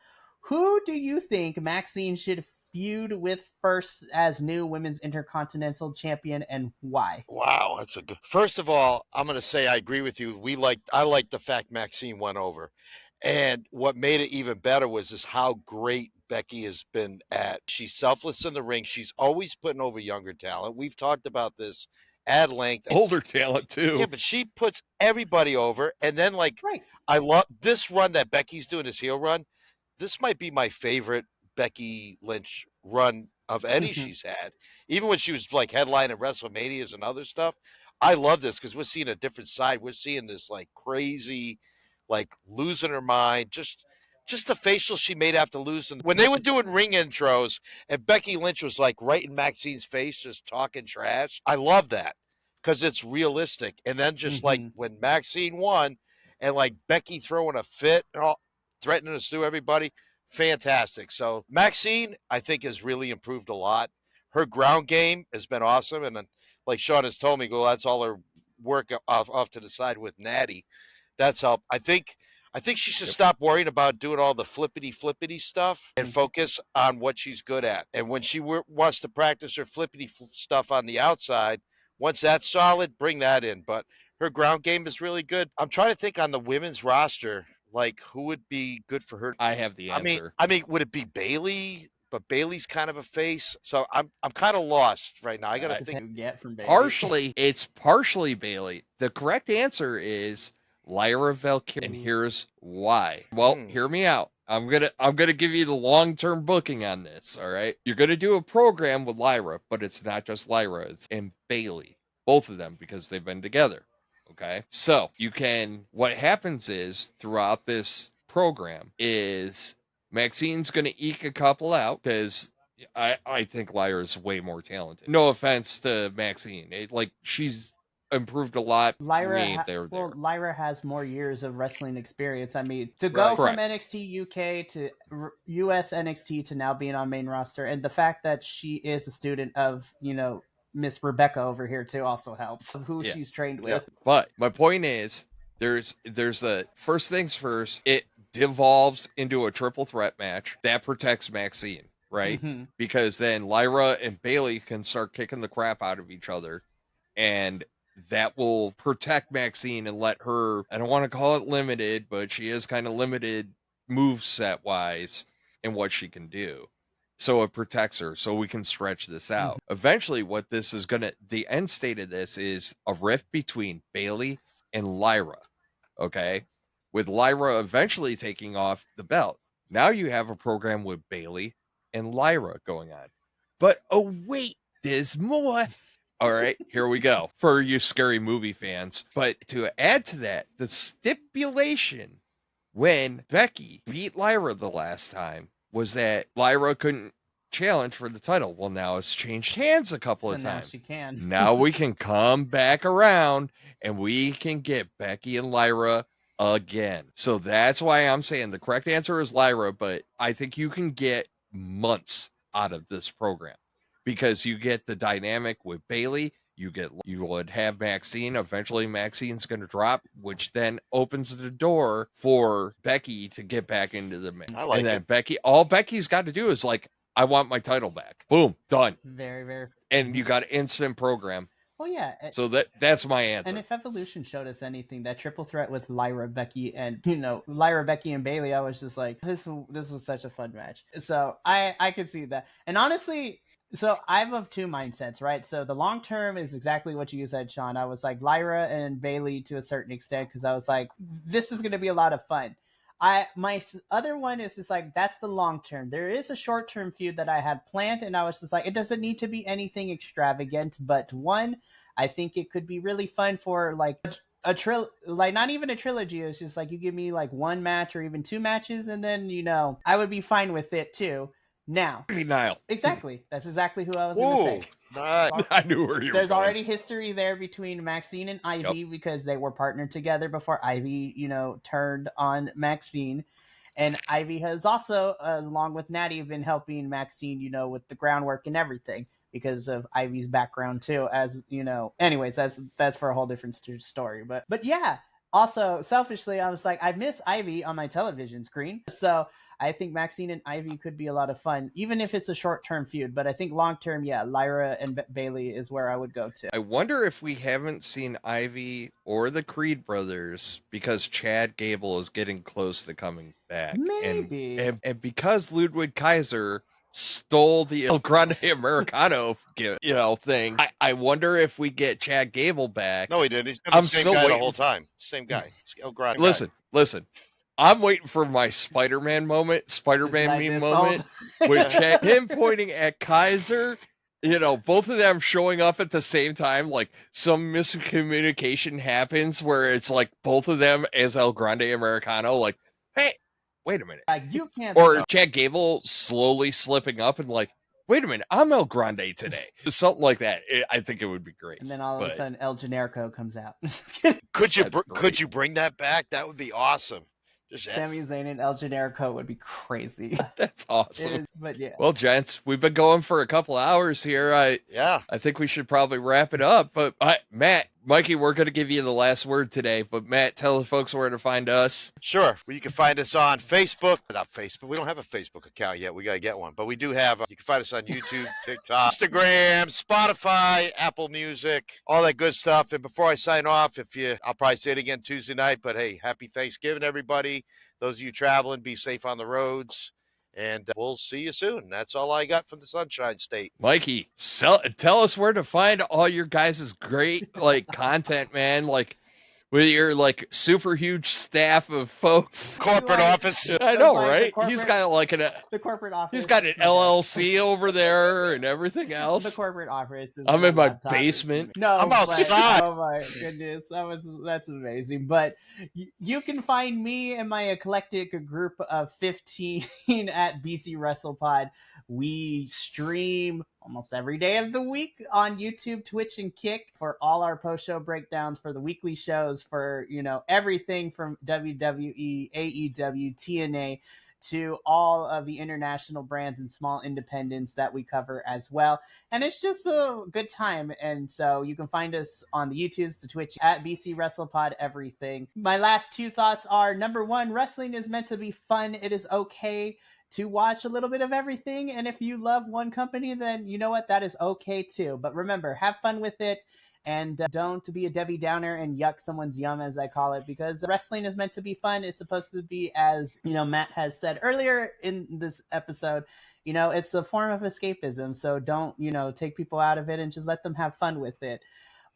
Who do you think Maxine should feud with first as new Women's Intercontinental Champion, and why? Wow, that's a good. First of all, I'm going to say I agree with you. I like the fact Maxine went over, and what made it even better was how great Becky has been at. She's selfless in the ring. She's always putting over younger talent. We've talked about this at length. Older talent too. Yeah, but she puts everybody over, and then I love this run that Becky's doing, this heel run. This might be my favorite Becky Lynch run of any she's had, even when she was like headlining WrestleManias and other stuff. I love this because we're seeing a different side. We're seeing this like crazy, like losing her mind. Just the facial she made after losing. When they were doing ring intros and Becky Lynch was like right in Maxine's face, just talking trash. I love that because it's realistic. And then just like when Maxine won and like Becky throwing a fit and all, threatening to sue everybody. fantastic. So Maxine, I think, has really improved a lot. Her ground game has been awesome, and then, like Sean has told me, go, that's all her work off to the side with Natty. That's helped. I think she should stop worrying about doing all the flippity stuff and focus on what she's good at. And when she wants to practice her flippity stuff on the outside, once that's solid, bring that in. But her ground game is really good. I'm trying to think on the women's roster, like who would be good for her. I have the answer. I mean, would it be Bailey? But Bailey's kind of a face, so I'm kind of lost right now. I gotta think. Get from Bailey. It's partially Bailey. The correct answer is Lyra Valkyria, and here's why. Well, hear me out. I'm gonna give you the long-term booking on this. All right, you're gonna do a program with Lyra, but it's not just Lyra. It's and Bailey, both of them, because they've been together. Okay, so what happens is throughout this program is Maxine's going to eke a couple out because I think Lyra's way more talented. No offense to Maxine. She's improved a lot. Lyra has more years of wrestling experience. I mean, to go from NXT UK to US NXT to now being on main roster, and the fact that she is a student of, Miss Rebecca over here too also helps of who she's trained with. But my point is, there's a first things first. It devolves into a triple threat match that protects Maxine, right? Mm-hmm. Because then Lyra and Bailey can start kicking the crap out of each other, and that will protect Maxine and let her, I don't want to call it limited, but she is kind of limited move set wise in what she can do. So it protects her, so we can stretch this out. Mm-hmm. Eventually, what this is the end state of this is a rift between Bailey and Lyra, okay? With Lyra eventually taking off the belt. Now you have a program with Bailey and Lyra going on. But oh wait, there's more. All right, here we go. For you scary movie fans. But to add to that, the stipulation when Becky beat Lyra the last time was that Lyra couldn't challenge for the title. Well, now it's changed hands a couple of times. Now she can. Now we can come back around and we can get Becky and Lyra again. So that's why I'm saying the correct answer is Lyra, but I think you can get months out of this program because you get the dynamic with Bailey. You would have Maxine. Eventually Maxine's going to drop, which then opens the door for Becky to get back into the match. I like and then it. all Becky's got to do is I want my title back. Boom, done. Very, very. And you got an instant program. Well, yeah. So that's my answer. And if Evolution showed us anything, that triple threat with Lyra, Becky, and Bailey, I was just like, this was such a fun match. So I could see that. And honestly, so I'm of two mindsets, right? So the long term is exactly what you said, Sean. I was like Lyra and Bailey to a certain extent because I was like, this is going to be a lot of fun. My other one is just like, that's the long term. There is a short term feud that I had planned, and I was just like, it doesn't need to be anything extravagant, but one, I think it could be really fun for like not even a trilogy. It's just like you give me like one match or even two matches, and then I would be fine with it too. Now, Niall. Exactly. That's exactly who I was going to say. I knew where you were There's going. already history there between Maxine and Ivy because they were partnered together before Ivy, turned on Maxine. And Ivy has also, along with Natty, been helping Maxine, with the groundwork and everything because of Ivy's background too. As anyways, that's for a whole different story. But yeah. Also, selfishly, I was like, I miss Ivy on my television screen, so I think Maxine and Ivy could be a lot of fun, even if it's a short-term feud. But I think long-term, yeah, Lyra and Bailey is where I would go to. I wonder if we haven't seen Ivy or the Creed brothers because Chad Gable is getting close to coming back. Maybe. And because Ludwig Kaiser stole the El Grande Americano thing, I wonder if we get Chad Gable back. No, he didn't. He's been the same guy the whole time. Same guy. El Grande. Listen. I'm waiting for my Spider-Man moment, meme moment, with him pointing at Kaiser. Both of them showing up at the same time, like some miscommunication happens where it's like both of them as El Grande Americano, like, hey, wait a minute. You can't. Or Chad Gable slowly slipping up and like, wait a minute, I'm El Grande today. Something like that. I think it would be great. And then all of a sudden, El Generico comes out. Could you bring that back? That would be awesome. Sami Zayn and El Generico would be crazy. That's awesome. But yeah. Well, gents, we've been going for a couple hours here. I think we should probably wrap it up. But Matt, Mikey, we're going to give you the last word today. But Matt, tell the folks where to find us. Sure. Well, you can find us on Facebook. Not Facebook. We don't have a Facebook account yet. We got to get one. But we do have. You can find us on YouTube, TikTok, Instagram, Spotify, Apple Music, all that good stuff. And before I sign off, I'll probably say it again Tuesday night. But hey, happy Thanksgiving, everybody. Those of you traveling, be safe on the roads. And we'll see you soon. That's all I got from the Sunshine State. Mikey, tell us where to find all your guys' great content, man. With your super huge staff of folks. Corporate office. I know, right? He's got the corporate office. He's got an LLC over there and everything else. The corporate office. I'm in my basement. No, I'm outside. Oh my goodness, that's amazing. But you can find me and my eclectic group of 15 at BC Wrestle Pod. We stream almost every day of the week on YouTube, Twitch, and Kick for all our post-show breakdowns, for the weekly shows, for everything from WWE, AEW, TNA to all of the international brands and small independents that we cover as well. And it's just a good time. And so you can find us on the YouTubes, the Twitch, at BC WrestlePod, everything. My last two thoughts are, number one, wrestling is meant to be fun. It is okay to watch a little bit of everything. And if you love one company, then you know what? That is okay too. But remember, have fun with it. And don't be a Debbie Downer and yuck someone's yum, as I call it, because wrestling is meant to be fun. It's supposed to be, as Matt has said earlier in this episode, it's a form of escapism. So don't, take people out of it and just let them have fun with it.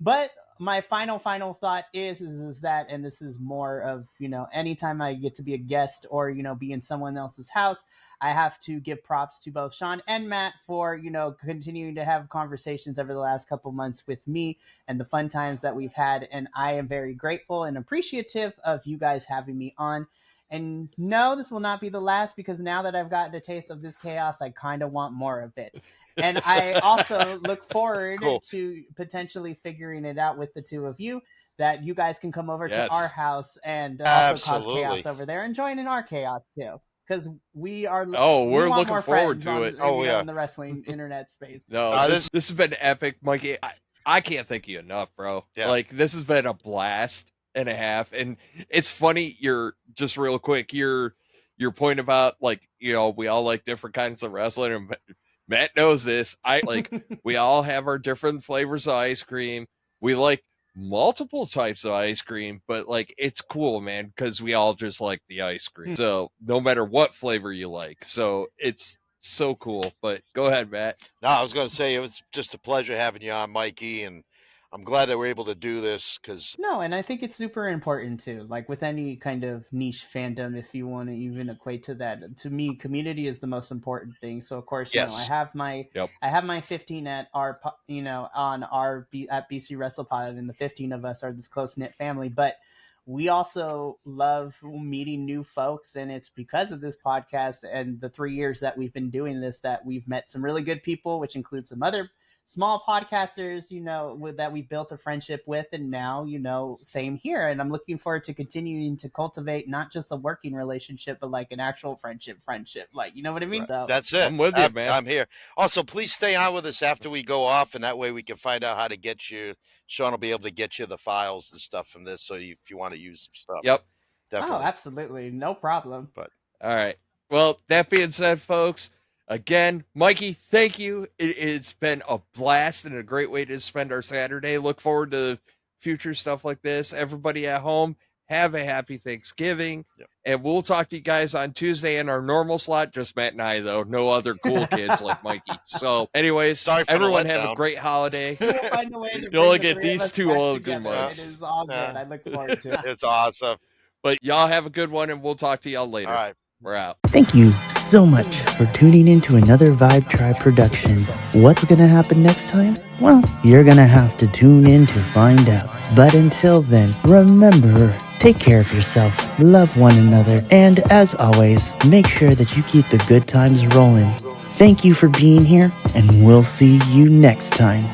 But my final thought is that, and this is more of, anytime I get to be a guest or, be in someone else's house, I have to give props to both Sean and Matt for, continuing to have conversations over the last couple months with me and the fun times that we've had. And I am very grateful and appreciative of you guys having me on. And no, this will not be the last, because now that I've gotten a taste of this chaos, I kind of want more of it. And I also look forward to potentially figuring it out with the two of you, that you guys can come over to our house and also cause chaos over there and join in our chaos too. Because we are. We're looking forward to it. In the wrestling internet space. No, this has been epic, Mikey. I can't thank you enough, bro. Yeah. This has been a blast and a half, and it's funny. You're just real quick. Your point about we all like different kinds of wrestling, and Matt knows this. We all have our different flavors of ice cream. We like multiple types of ice cream, but it's cool, man, because we all just like the ice cream. So no matter what flavor you like, so it's so cool. But go ahead, Matt. No, I was going to say it was just a pleasure having you on, Mikey, and I'm glad that we're able to do this and I think it's super important too. With any kind of niche fandom, if you want to even equate to that, to me, community is the most important thing. So of course, I have my 15 at our, on our at BC WrestlePod, and the 15 of us are this close knit family. But we also love meeting new folks, and it's because of this podcast and the 3 years that we've been doing this that we've met some really good people, which includes some other small podcasters, that we built a friendship with, and now, same here. And I'm looking forward to continuing to cultivate not just a working relationship, but an actual friendship. You know what I mean? Right. So, that's it. I'm with you, man. I'm here. Also, please stay on with us after we go off, and that way we can find out how to get you. Sean will be able to get you the files and stuff from this, so if you want to use some stuff. Yep. Definitely. Oh, absolutely. No problem. But all right. Well, that being said, folks, again, Mikey, thank you. It's been a blast and a great way to spend our Saturday. Look forward to future stuff like this. Everybody at home, have a happy Thanksgiving. Yep. And we'll talk to you guys on Tuesday in our normal slot. Just Matt and I, though. No other cool kids like Mikey. So, anyways, everyone have a great holiday. We'll find a way to You'll get these two all good ones. It is all good. I look forward to it. It's awesome. But y'all have a good one, and we'll talk to y'all later. All right. We're out. Thank you so much for tuning in to another Vibe Tribe production. What's going to happen next time? Well, you're going to have to tune in to find out. But until then, remember, take care of yourself, love one another, and as always, make sure that you keep the good times rolling. Thank you for being here, and we'll see you next time.